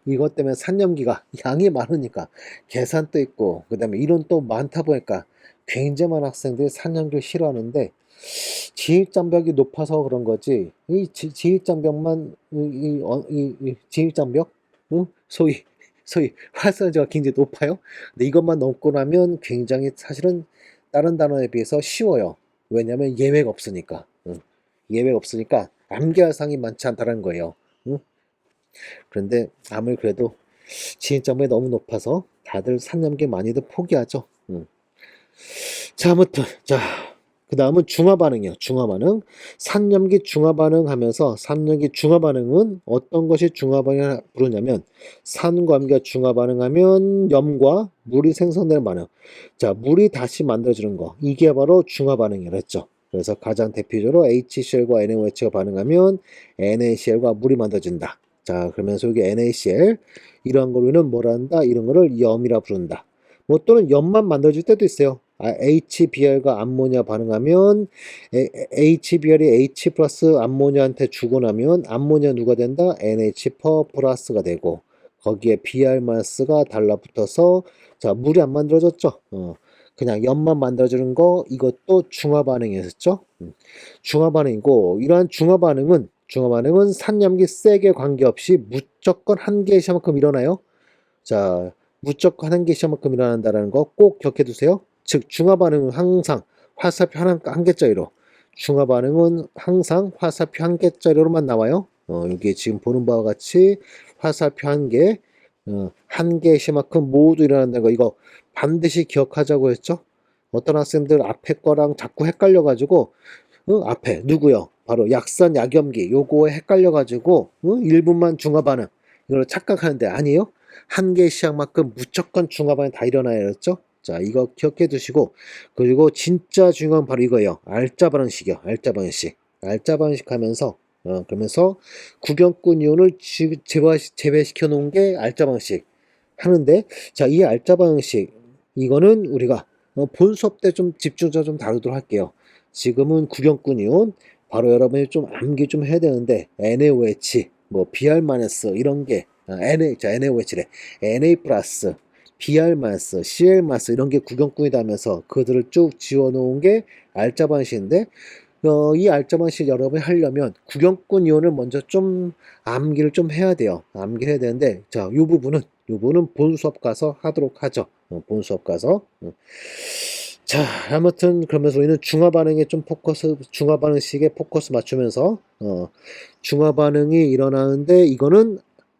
이것 때문에 산염기가 양이 많으니까 계산도 있고 그 다음에 이론 또 많다 보니까 굉장히 많은 학생들이 산염기를 싫어하는데 지입장벽이 높아서 그런 거지. 이 지입장벽만 이 지입장벽, 응? 소위 활성도가 굉장히 높아요. 근데 이것만 넘고 나면 굉장히 사실은 다른 단원에 비해서 쉬워요. 왜냐하면 예외가 없으니까. 응. 예외가 없으니까 암기할 상이 많지 않다는 거예요. 응? 그런데 아무리 그래도 지입장벽이 너무 높아서 다들 산염기 많이들 포기하죠. 응. 자, 아무튼 그 다음은 중화 반응이요. 중화 반응. 산염기 중화 반응 하면서 산염기 중화 반응은 어떤 것이 중화 반응을 부르냐면 산과 염기가 중화 반응하면 염과 물이 생성되는 반응. 자, 물이 다시 만들어지는 거. 이게 바로 중화 반응이라고 했죠. 그래서 가장 대표적으로 HCl과 NaOH가 반응하면 NaCl과 물이 만들어진다. 자, 그러면서 여기 NaCl 이러한 거로는 뭐라 한다? 이런 거를 염이라 부른다. 뭐 또는 염만 만들어질 때도 있어요. HBr과 암모니아 반응하면 HBr이 H 플러스 암모니아한테 주고 나면 암모니아 누가 된다? NH 퍼 플러스가 되고 거기에 Br 마이너스가 달라붙어서 자 물이 안 만들어졌죠. 그냥 염만 만들어지는 거 이것도 중화 반응이었죠. 중화 반응이고 이러한 중화 반응은 산염기 세게 관계없이 무조건 한 개의 시만큼 일어나요. 자, 무조건 한 개씩만큼 일어난다는 거 꼭 기억해 두세요. 즉, 중화 반응은 항상 화살표 한 개짜리로. 중화 반응은 항상 화살표 한 개짜리로만 나와요. 여기 지금 보는 바와 같이 화살표 한 개, 한 개씩만큼 모두 일어난다는 거 이거 반드시 기억하자고 했죠. 어떤 학생들 앞에 거랑 자꾸 헷갈려가지고 앞에 누구요? 바로 약산 약염기 요거에 헷갈려가지고 1분만 중화 반응 이걸 착각하는데 아니에요. 한 개의 시약만큼 무조건 중화반응이 다 일어나야 했죠. 자, 이거 기억해 두시고 그리고 진짜 중요한 바로 이거예요. 알짜 반응식이요. 알짜 반응식. 알짜 반응식 하면서 그러면서 구경꾼 이온을 제외시켜 놓은 게 알짜 반응식 하는데 자, 이 알짜 반응식 이거는 우리가 본 수업 때 좀 집중적으로 좀 다루도록 할게요. 지금은 구경꾼 이온 바로 여러분이 좀 암기 좀 해야 되는데 NaOH 뭐 Br- 이런 게 NaOH래 Na 플러스 Br-, Cl- 이런 게 구경꾼이다 하면서 그들을 쭉 지워놓은 게 알짜 반식인데 이 알짜 반식 여러분이 하려면 구경꾼 이온을 먼저 좀 암기를 좀 해야 돼요. 암기를 해야 되는데 자, 요 부분은 본 수업 가서 하도록 하죠. 본 수업 가서. 자, 아무튼 그러면서 우리는 중화 반응식에 포커스 맞추면서 중화 반응이 일어나는데 이거는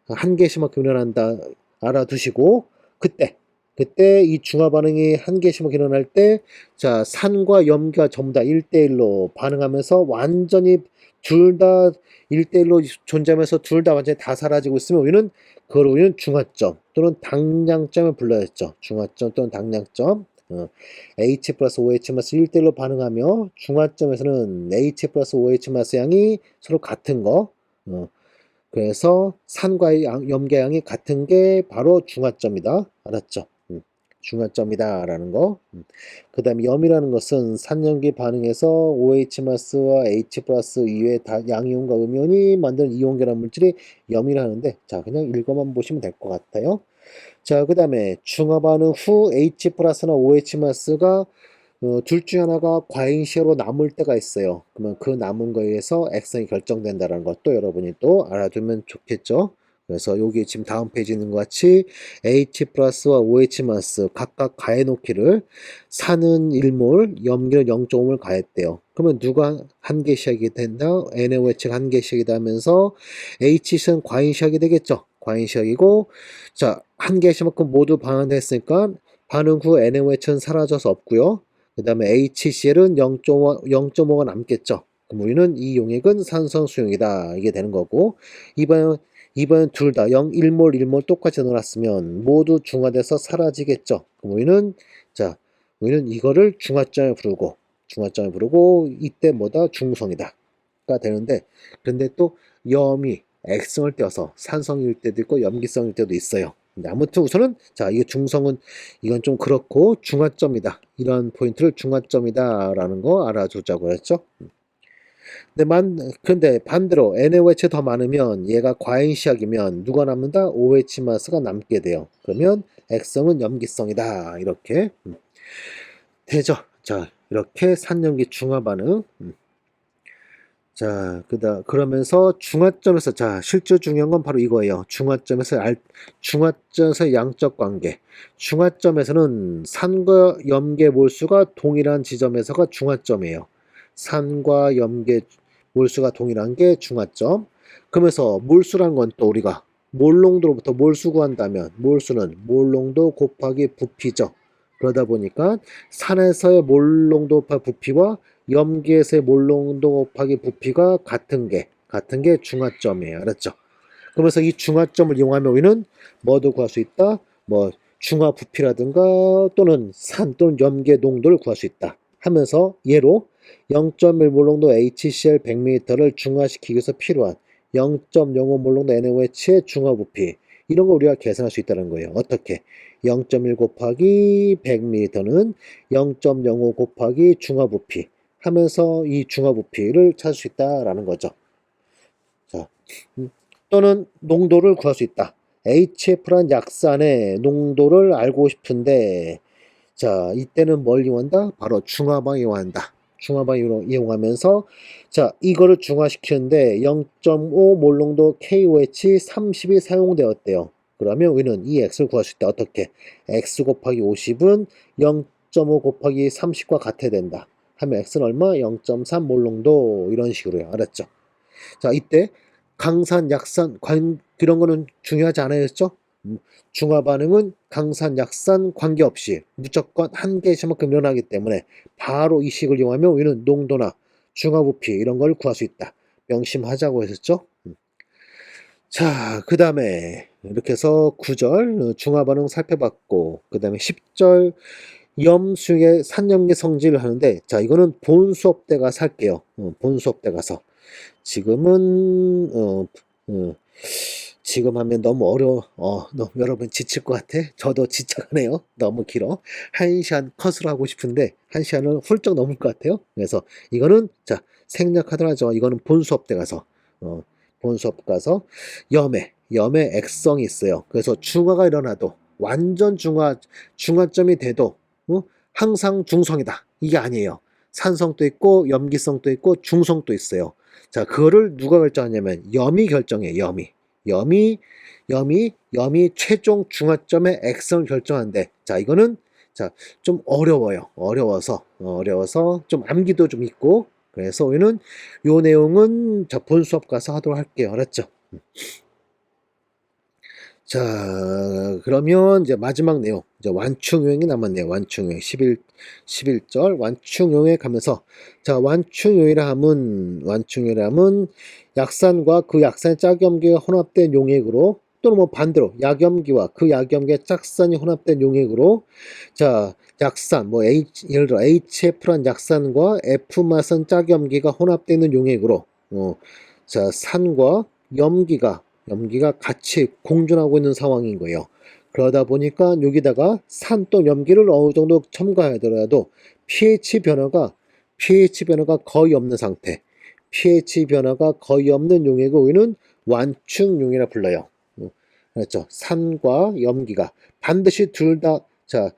한 개씩만큼 일어난다 알아두시고 그때 이 중화 반응이 한 개씩만 일어날 때 자, 산과 염기가 전부 다 1대1로 반응하면서 완전히 둘 다 1대1로 존재하면서 둘 다 완전히 다 사라지고 있으면 우리는 중화점 또는 당량점을 불러야 했죠. 중화점 또는 당량점. H 플러스 OH 마스 1대1로 반응하며 중화점에서는 H 플러스 OH 마스 양이 서로 같은 거 그래서 산과의 염계양이 같은 게 바로 중화점이다. 알았죠? 중화점이다 라는 거. 그 다음에 염이라는 것은 산염기 반응에서 OH 마스와 H 플러스 이외의 양이온과 음이온이 만드는 이온결합 물질이 염이라 하는데 자 그냥 읽어만 보시면 될 것 같아요. 자, 그 다음에 중화 반응 후 H 플러스나 OH 마스가 둘 중에 하나가 과잉시로 남을 때가 있어요. 그러면 그 남은 거에 의해서 액성이 결정된다는 것도 여러분이 또 알아두면 좋겠죠. 그래서 여기 지금 다음 페이지에 있는 것 같이 H 플러스와 OH 마스 각각 가해놓기를 산은 1몰, 염기는 0.5몰 가했대요. 그러면 누가 한 개씩이 된다? NaOH가 한 개씩이다 하면서 H는 과잉시약이 되겠죠. 과잉시약이고 자, 한 개씩만큼 모두 반응했으니까 반응 후 NaOH는 사라져서 없고요. 그 다음에 HCl은 0.5가 남겠죠. 그럼 우리는 이 용액은 산성수용이다. 이게 되는 거고 이번엔 둘 다 1몰 1몰 똑같이 넣어놨으면 모두 중화돼서 사라지겠죠. 그럼 우리는 이거를 중화점을 부르고 이때 뭐다? 중성이다. 가 되는데 근데 또 염이 액성을 떼어서 산성일 때도 있고 염기성일 때도 있어요. 근데 아무튼 우선은 자 이게 중성은 이건 좀 그렇고 중화점이다 이런 포인트를 중화점이다라는 거 알아두자고 했죠. 근데 반대로 NaOH 더 많으면 얘가 과잉시약이면 누가 남는다? OH 마스가 남게 돼요. 그러면 액성은 염기성이다 이렇게 되죠. 자, 이렇게 산염기 중화 반응. 자, 그러면서 중화점에서, 자, 실제 중요한 건 바로 이거예요. 중화점에서 양적 관계. 중화점에서는 산과 염계 몰수가 동일한 지점에서가 중화점이에요. 산과 염계 몰수가 동일한 게 중화점. 그러면서 몰수란 건 또 우리가 몰농도로부터 몰수 구한다면 몰수는 몰농도 곱하기 부피죠. 그러다 보니까 산에서의 몰농도 곱하기 부피와 염기에서의 몰농도 곱하기 부피가 같은 게 중화점이에요. 알았죠? 그러면서 이 중화점을 이용하면 우리는 뭐도 구할 수 있다? 뭐 중화 부피라든가 또는 산 또는 염계 농도를 구할 수 있다. 하면서 예로 0.1 몰농도 HCl 100ml를 중화시키기 위해서 필요한 0.05 몰농도 NaOH의 중화 부피 이런 거 우리가 계산할 수 있다는 거예요. 어떻게? 0.1 곱하기 100ml는 0.05 곱하기 중화 부피 하면서 이 중화 부피를 찾을 수 있다라는 거죠. 자, 또는 농도를 구할 수 있다. HF란 약산의 농도를 알고 싶은데 자, 이때는 뭘 이용한다? 바로 중화방 이용한다. 중화방 이용하면서 자, 이거를 중화시키는데 0.5 몰농도 KOH 30이 사용되었대요. 그러면 우리는 이 x를 구할 수 있다. 어떻게? x 곱하기 50은 0.5 곱하기 30과 같아야 된다. 하면 x는 얼마? 0.3 몰농도 이런 식으로요. 알았죠? 자, 이때 강산, 약산, 이런 거는 중요하지 않아였죠? 중화 반응은 강산, 약산 관계없이 무조건 한 개씩만큼 일어나기 때문에 바로 이 식을 이용하면 우리는 농도나 중화 부피 이런 걸 구할 수 있다. 명심하자고 했었죠? 자, 그 다음에 이렇게 해서 9절 중화 반응 살펴봤고 그 다음에 10절 염수의 산염기 성질을 하는데 자, 이거는 본 수업 때 가서 할게요. 본 수업 때 가서. 지금은 지금 하면 너무 어려워. 여러분 지칠 것 같아. 저도 지쳐가네요. 너무 길어. 1시간 컷으로 하고 싶은데 1시간은 훌쩍 넘을 것 같아요. 그래서 이거는 자 생략하더라죠. 이거는 본 수업 때 가서 본 수업 가서 염의 액성이 있어요. 그래서 중화가 일어나도 완전 중화점이 돼도 항상 중성이다. 이게 아니에요. 산성도 있고 염기성도 있고 중성도 있어요. 자, 그거를 누가 결정하냐면 염이 결정해. 염이 최종 중화점의 액성을 결정하는데 자, 이거는 자, 좀 어려워서 좀 암기도 좀 있고 그래서 우리는 요 내용은 자, 본 수업 가서 하도록 할게요. 알았죠? 자, 그러면 이제 마지막 내용, 이제 완충요행이 남았네요. 완충요행 11절 완충요행에 가면서 자, 완충요행이라 함은 약산과 그 약산의 짝염기가 혼합된 용액으로 또는 뭐 반대로 약염기와 그 약염기의 짝산이 혼합된 용액으로 자, 약산 뭐 예를 들어 HF란 약산과 F마선 짝염기가 혼합되는 용액으로 자, 산과 염기가 같이 공존하고 있는 상황인 거예요. 그러다 보니까 여기다가 산 또 염기를 어느 정도 첨가하더라도 pH 변화가 거의 없는 상태. pH 변화가 거의 없는 용액을 우리는 완충용이라 불러요. 그렇죠. 산과 염기가 반드시 둘 다, 자,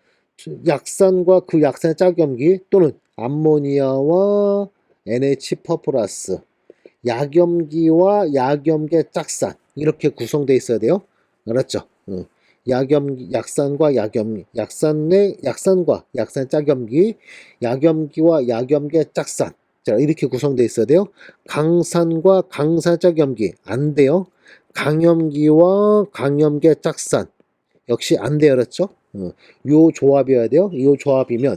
약산과 그 약산의 짝염기 또는 암모니아와 NH4플러스 약염기와 약염계 짝산 이렇게 구성되어 있어야 돼요. 알았죠? 약산과 약산과 약산 짝염기, 약염기와 약염계 짝산. 자, 이렇게 구성되어 있어야 돼요. 강산과 강산 짝염기 안 돼요. 강염기와 강염계 짝산 역시 안 돼요. 알았죠? 요 조합이어야 돼요. 요 조합이면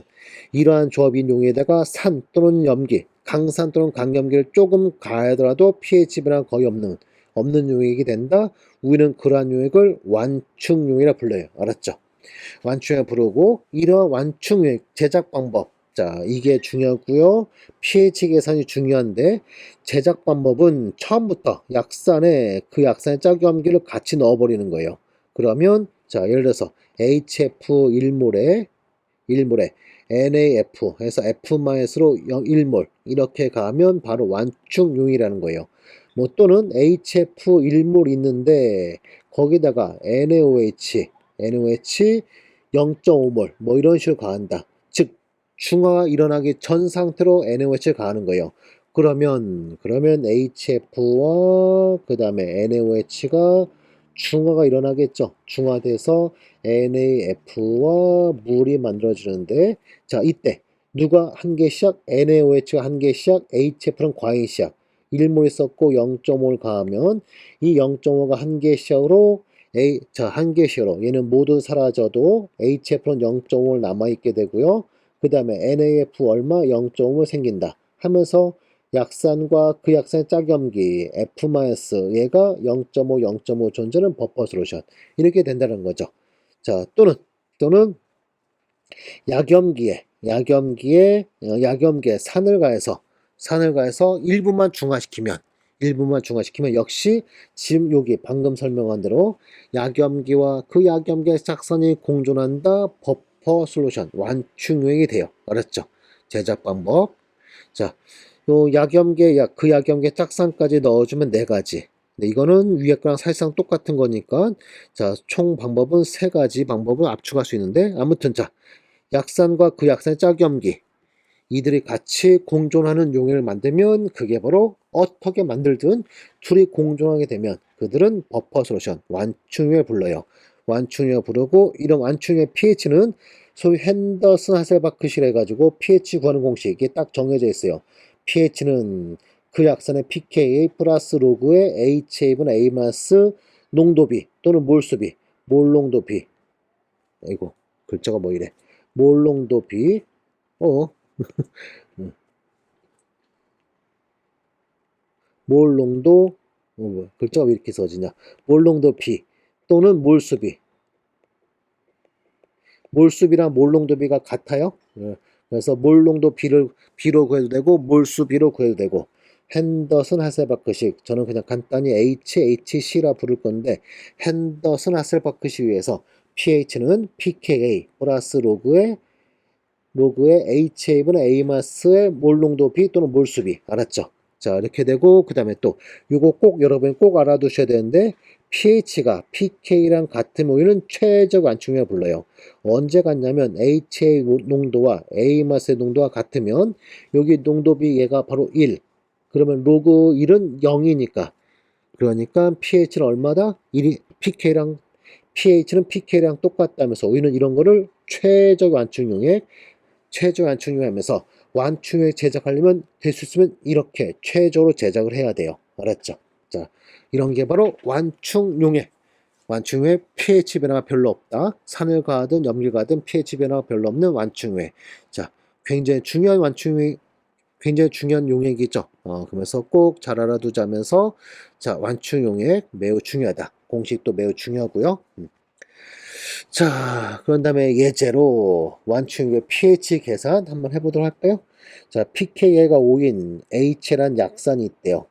이러한 조합인 용에다가 산 또는 염기 강산 또는 강염기를 조금 가하더라도 pH 변화 거의 없는 용액이 된다. 우리는 그러한 용액을 완충용이라 불러요. 알았죠? 완충용 부르고 이러한 완충용 제작 방법 자 이게 중요하고요. pH 계산이 중요한데 제작 방법은 처음부터 약산에 그 약산의 짝염기를 같이 넣어버리는 거예요. 그러면 자 예를 들어서 HF 1몰에 NaF 해서 F-로 1몰 이렇게 가면 바로 완충용이라는 거예요. 뭐 또는 HF 1몰 있는데 거기다가 NaOH 0.5몰 뭐 이런 식으로 가한다. 즉 중화가 일어나기 전 상태로 NaOH를 가하는 거예요. 그러면 HF와 그 다음에 NaOH가 중화가 일어나겠죠. 중화돼서 NaF와 물이 만들어지는데, 자, 이때 누가 한 개 시작? NaOH가 한 개 시작, HF는 과잉 시작. 1몰 있었고 0.5를 가하면 이 0.5가 한 개 시작으로 한 개 시작으로 얘는 모두 사라져도 HF는 0.5를 남아있게 되고요. 그 다음에 NAF 얼마? 0.5 생긴다 하면서 약산과 그 약산의 짝염기 F- 얘가 0.5, 0.5 존재는 버퍼 솔루션 이렇게 된다는 거죠. 자, 또는 약염기에 산을 가해서 일부만 중화시키면 역시 지금 여기 방금 설명한 대로 약염기와 그 약염기의 짝선이 공존한다. 버퍼 솔루션 완충유액이 돼요. 알았죠? 제작 방법. 자, 요 그 약염기의 짝산까지 넣어주면 4가지. 근데 이거는 위에 거랑 사실상 똑같은 거니까 자, 총 방법은 3가지 방법을 압축할 수 있는데 아무튼 자, 약산과 그 약산의 짝염기 이들이 같이 공존하는 용해를 만들면 그게 바로 어떻게 만들든 둘이 공존하게 되면 그들은 버퍼 솔루션 완충유에 불러요. 완충유에 부르고 이런 완충유의 pH는 소위 핸더슨 하셀바크실 해가지고 pH 구하는 공식이 딱 정해져 있어요. pH는 그 약산의 pKa 플러스 로그의 HA분의 A 마스 농도비 또는 몰수비 몰농도비 아이고 글자가 뭐 이래 몰농도비 음, 몰농도 글자가 왜 이렇게 써지냐 몰농도 B 또는 몰수비랑 몰농도비가 같아요. 그래서 몰농도 B로 구해도 되고 몰수 B로 구해도 되고 핸더슨 하셀바크식 저는 그냥 간단히 HHC라 부를 건데 핸더슨 하셀바크식 위에서 pH는 pKa 플러스 로그의 HA분의 A 마스의 몰농도 B 또는 몰수 B 알았죠? 자 이렇게 되고 그 다음에 또 이거 꼭 여러분이 꼭 알아두셔야 되는데 pH가 pK랑 같은 우유는 최적 완충유라 불러요. 언제 같냐면 HA 농도와 A 마스의 농도가 같으면 여기 농도비 얘가 바로 1 그러면 로그 1은 0이니까 그러니까 pH는 얼마다? 1이 pH는 pK랑 똑같다면서 우리는 이런 거를 최저 완충유 하면서 완충유 제작하려면 될 수 있으면 이렇게 최저로 제작을 해야 돼요. 알았죠? 자, 이런 게 바로 완충용액. 완충유에 pH 변화가 별로 없다. 산을 가든 염기를 가든 pH 변화가 별로 없는 완충유액. 자, 굉장히 중요한 굉장히 중요한 용액이죠. 그러면서 꼭 잘 알아두자면서 자, 완충용액 매우 중요하다. 공식도 매우 중요하고요. 자, 그런 다음에 예제로 완충유의 pH 계산 한번 해보도록 할까요? 자, pKa가 5인 H란 약산이 있대요.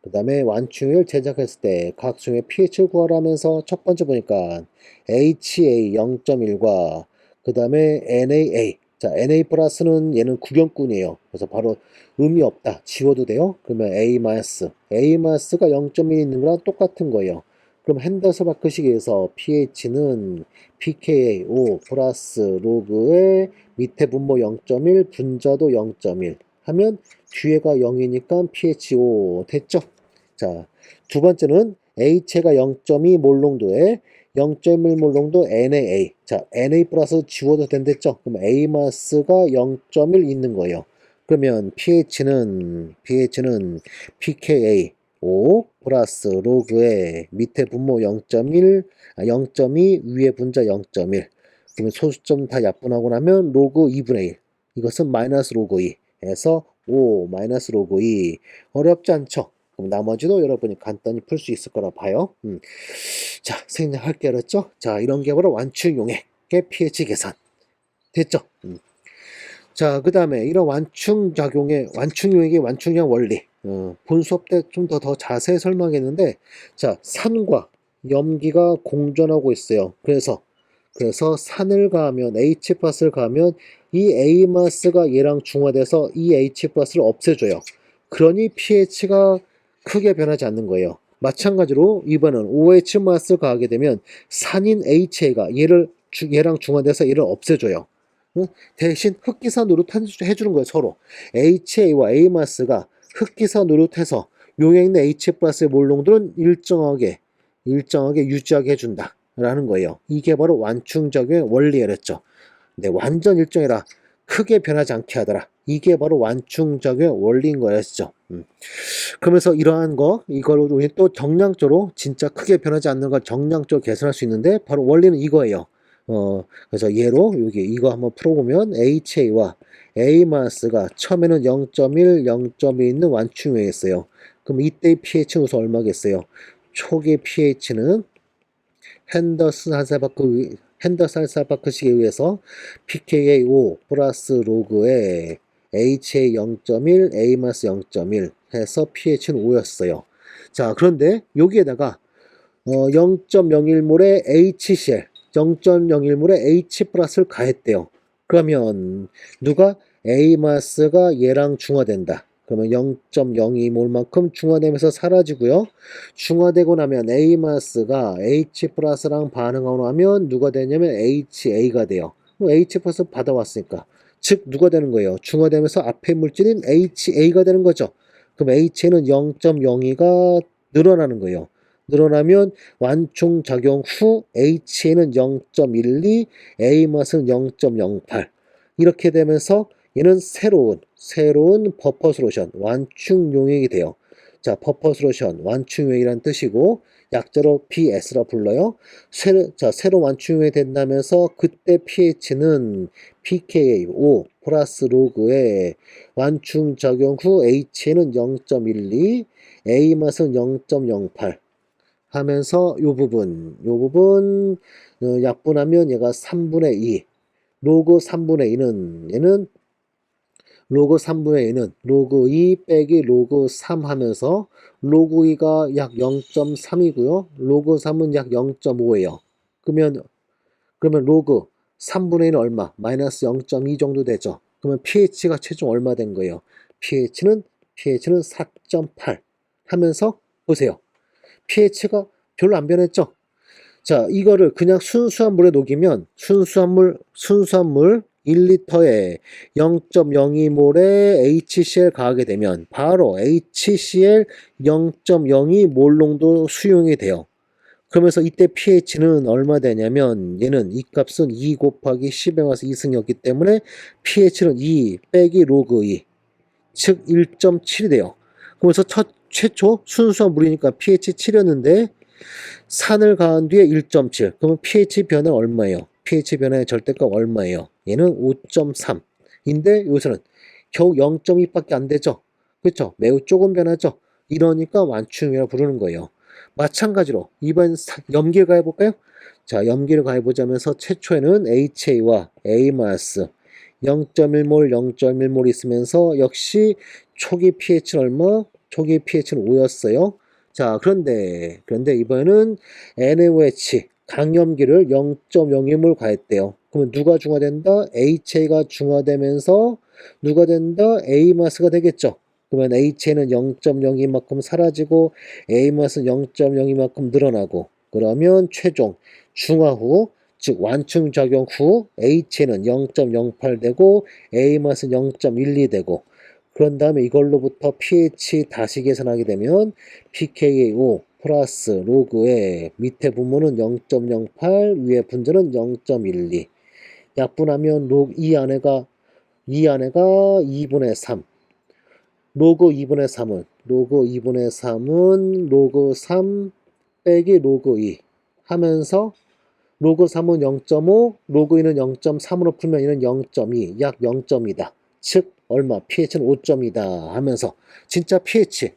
그 다음에 완충유를 제작했을 때 각 중에 pH를 구하라면서 첫 번째 보니까 HA 0.1과 그 다음에 NaA 자, Na 플러스는 얘는 구경꾼이에요. 그래서 바로 의미 없다. 지워도 돼요. 그러면 A 마스가 0.1 있는 거랑 똑같은 거예요. 그럼 핸더스 바크식에서 pH는 pKa 5 플러스 로그의 밑에 분모 0.1 분자도 0.1 하면 뒤에가 0이니까 pH 5 됐죠? 자, 두 번째는 H가 0.2 몰농도에 0.1 몰농도 NaA 자, Na 플러스 지워도 된댔죠? 그럼 A 마스가 0.1 있는 거예요. 그러면 pH는 pKa 5 플러스 로그의 밑에 분모 0.1, 0.2 위에 분자 0.1 그러면 소수점 다 약분하고 나면 로그 2분의 1 이것은 마이너스 로그 2에서 5 마이너스 로그 2 어렵지 않죠? 그럼 나머지도 여러분이 간단히 풀 수 있을 거라 봐요. 자, 생략할게 알았죠? 자, 이런 게 바로 완충용액의 pH 계산 됐죠? 자, 그 다음에 이런 완충용액의 완충형 원리 본 수업 때 좀 더 자세히 설명했는데 자, 산과 염기가 공존하고 있어요. 그래서 산을 가하면 H 플러스를 가하면 이 A 마스가 얘랑 중화돼서 이 H 플러스를 없애줘요. 그러니 pH가 크게 변하지 않는 거예요. 마찬가지로 이번은 OH 마스를 가하게 되면 산인 HA가 얘랑 중화돼서 얘를 없애줘요. 대신 흑기사 노릇 해주는 거예요, 서로. HA와 A마스가 흑기사 노릇해서 용액 내 H 플러스의 몰농도는 일정하게 유지하게 해준다 라는 거예요. 이게 바로 완충작용의 원리였죠. 네, 완전 일정이라 크게 변하지 않게 하더라. 이게 바로 완충작용의 원리인 거였죠. 그러면서 이러한 이걸 우리 또 정량적으로 진짜 크게 변하지 않는 걸 정량적으로 계산할 수 있는데 바로 원리는 이거예요. 그래서 예로 여기 이거 한번 풀어보면 HA와 A마스가 처음에는 0.1, 0.2 있는 완충형이었어요. 그럼 이때의 pH는 우선 얼마겠어요? 초기 pH는 핸더슨 한살바크식에 의해서 pKa 5 플러스 로그에 HA 0.1, A마스 0.1 해서 pH는 5였어요. 자, 그런데 여기에다가 0.01몰의 HCl, 0.01몰의 H 플러스를 가했대요. 그러면 누가 A마스가 얘랑 중화된다. 그러면 0.02몰만큼 중화되면서 사라지고요. 중화되고 나면 A마스가 H 플러스랑 반응하고 나면 누가 되냐면 HA가 돼요. H 플러스 받아왔으니까. 즉 누가 되는 거예요? 중화되면서 앞에 물질인 HA가 되는 거죠. 그럼 HA는 0.02가 늘어나는 거예요. 늘어나면 완충작용 후 HA는 0.12, A맛은 0.08 이렇게 되면서 얘는 새로운 버퍼 솔루션 완충 용액이 돼요. 자, 버퍼 솔루션 완충 용액이란 뜻이고 약자로 BS라 불러요. 새로 완충 용액이 된다면서 그때 pH는 pKa 5 플러스 로그에 완충 작용 후 HA는 0.12, A맛은 0.08 하면서 요 부분 약분하면 얘가 3분의 2 로그 3분의 2는 얘는 로그 3분의 2는 로그 2 빼기 로그 3 하면서 로그 2가 약 0.3이고요. 로그 3은 약 0.5예요. 그러면 로그 3분의 1은 얼마? 마이너스 0.2 정도 되죠. 그러면 pH가 최종 얼마 된 거예요? pH는 4.8 하면서 보세요. pH가 별로 안 변했죠? 자, 이거를 그냥 순수한 물에 녹이면 순수한 물 1리터에 0.02몰에 HCl 가하게 되면 바로 HCl 0.02 몰농도 수용이 돼요. 그러면서 이때 pH는 얼마 되냐면 얘는 이 값은 2 곱하기 10에 와서 2승이었기 때문에 pH는 2 빼기 로그 2 즉 1.7이 돼요. 그래서 최초 순수한 물이니까 pH 7이었는데 산을 가한 뒤에 1.7 그러면 pH 변화 얼마예요? pH 변화의 절대값 얼마예요? 얘는 5.3인데 여기서는 겨우 0.2밖에 안 되죠. 그렇죠? 매우 조금 변하죠. 이러니까 완충이라고 부르는 거예요. 마찬가지로 이번 염기를 가해볼까요? 자, 염기를 가해보자면서 최초에는 HA와 A마스 0.1몰 0.1몰 있으면서 역시 초기 pH는 얼마? 초기 pH는 5였어요. 자, 그런데 이번에는 NaOH 강염기를 0.01몰 가했대요. 그러면 누가 중화된다? HA가 중화되면서 누가 된다? A마스가 되겠죠. 그러면 HA는 0.02만큼 사라지고 A마스는 0.02만큼 늘어나고 그러면 최종 중화 후 즉 완충작용 후 HA는 0.08 되고 A마스는 0.12 되고 그런 다음에 이걸로부터 pH 다시 계산하게 되면 pKa 5 플러스 로그에 밑에 분모는 0.08 위에 분자는 0.12 약분하면 이 안에가 2분의 3 로그 2분의 3은 로그 3 빼기 로그 2 하면서 로그 3은 0.5 로그 2는 0.3으로 풀면 얘는 0.2 약 0.2다. 즉 얼마? pH는 5점이다 하면서 진짜 pH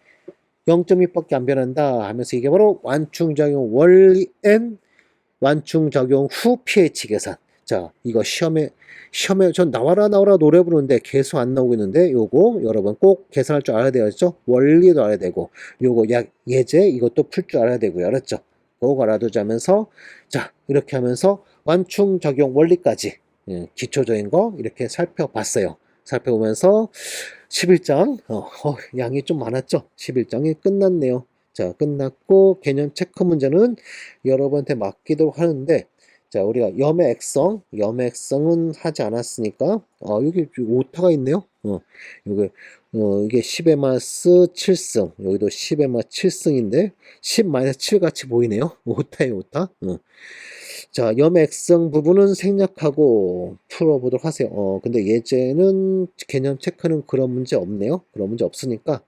0.2밖에 안 변한다 하면서 이게 바로 완충작용 원리엔 완충작용 후 pH 계산. 자, 이거 시험에 전 나와라 노래 부르는데 계속 안 나오고 있는데 요거 여러분 꼭 계산할 줄 알아야 되겠죠? 원리도 알아야 되고 요거 예제 이것도 풀 줄 알아야 되고요. 알았죠? 그거 알아두자면서 자, 이렇게 하면서 완충작용 원리까지 기초적인 거 이렇게 살펴봤어요. 살펴보면서 11장 양이 좀 많았죠. 11장이 끝났네요. 자, 끝났고 개념 체크 문제는 여러분한테 맡기도록 하는데 자, 우리가 염의 액성은 하지 않았으니까, 여기 오타가 있네요. 요게, 이게 10의 마스 7승, 여기도 10의 마스 7승인데, 10-7 같이 보이네요. 오타예요, 오타. 자, 염액성 부분은 생략하고 풀어보도록 하세요. 근데 예제는 개념 체크는 그런 문제 없네요. 그런 문제 없으니까,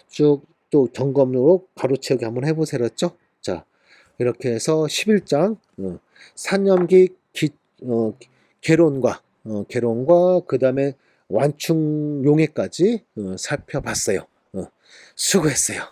쭉 또 점검으로 가로 채우기 한번 해보세요. 그랬죠? 자, 이렇게 해서 11장, 산염기 개론과 그 다음에 완충 용해까지 살펴봤어요. 수고했어요.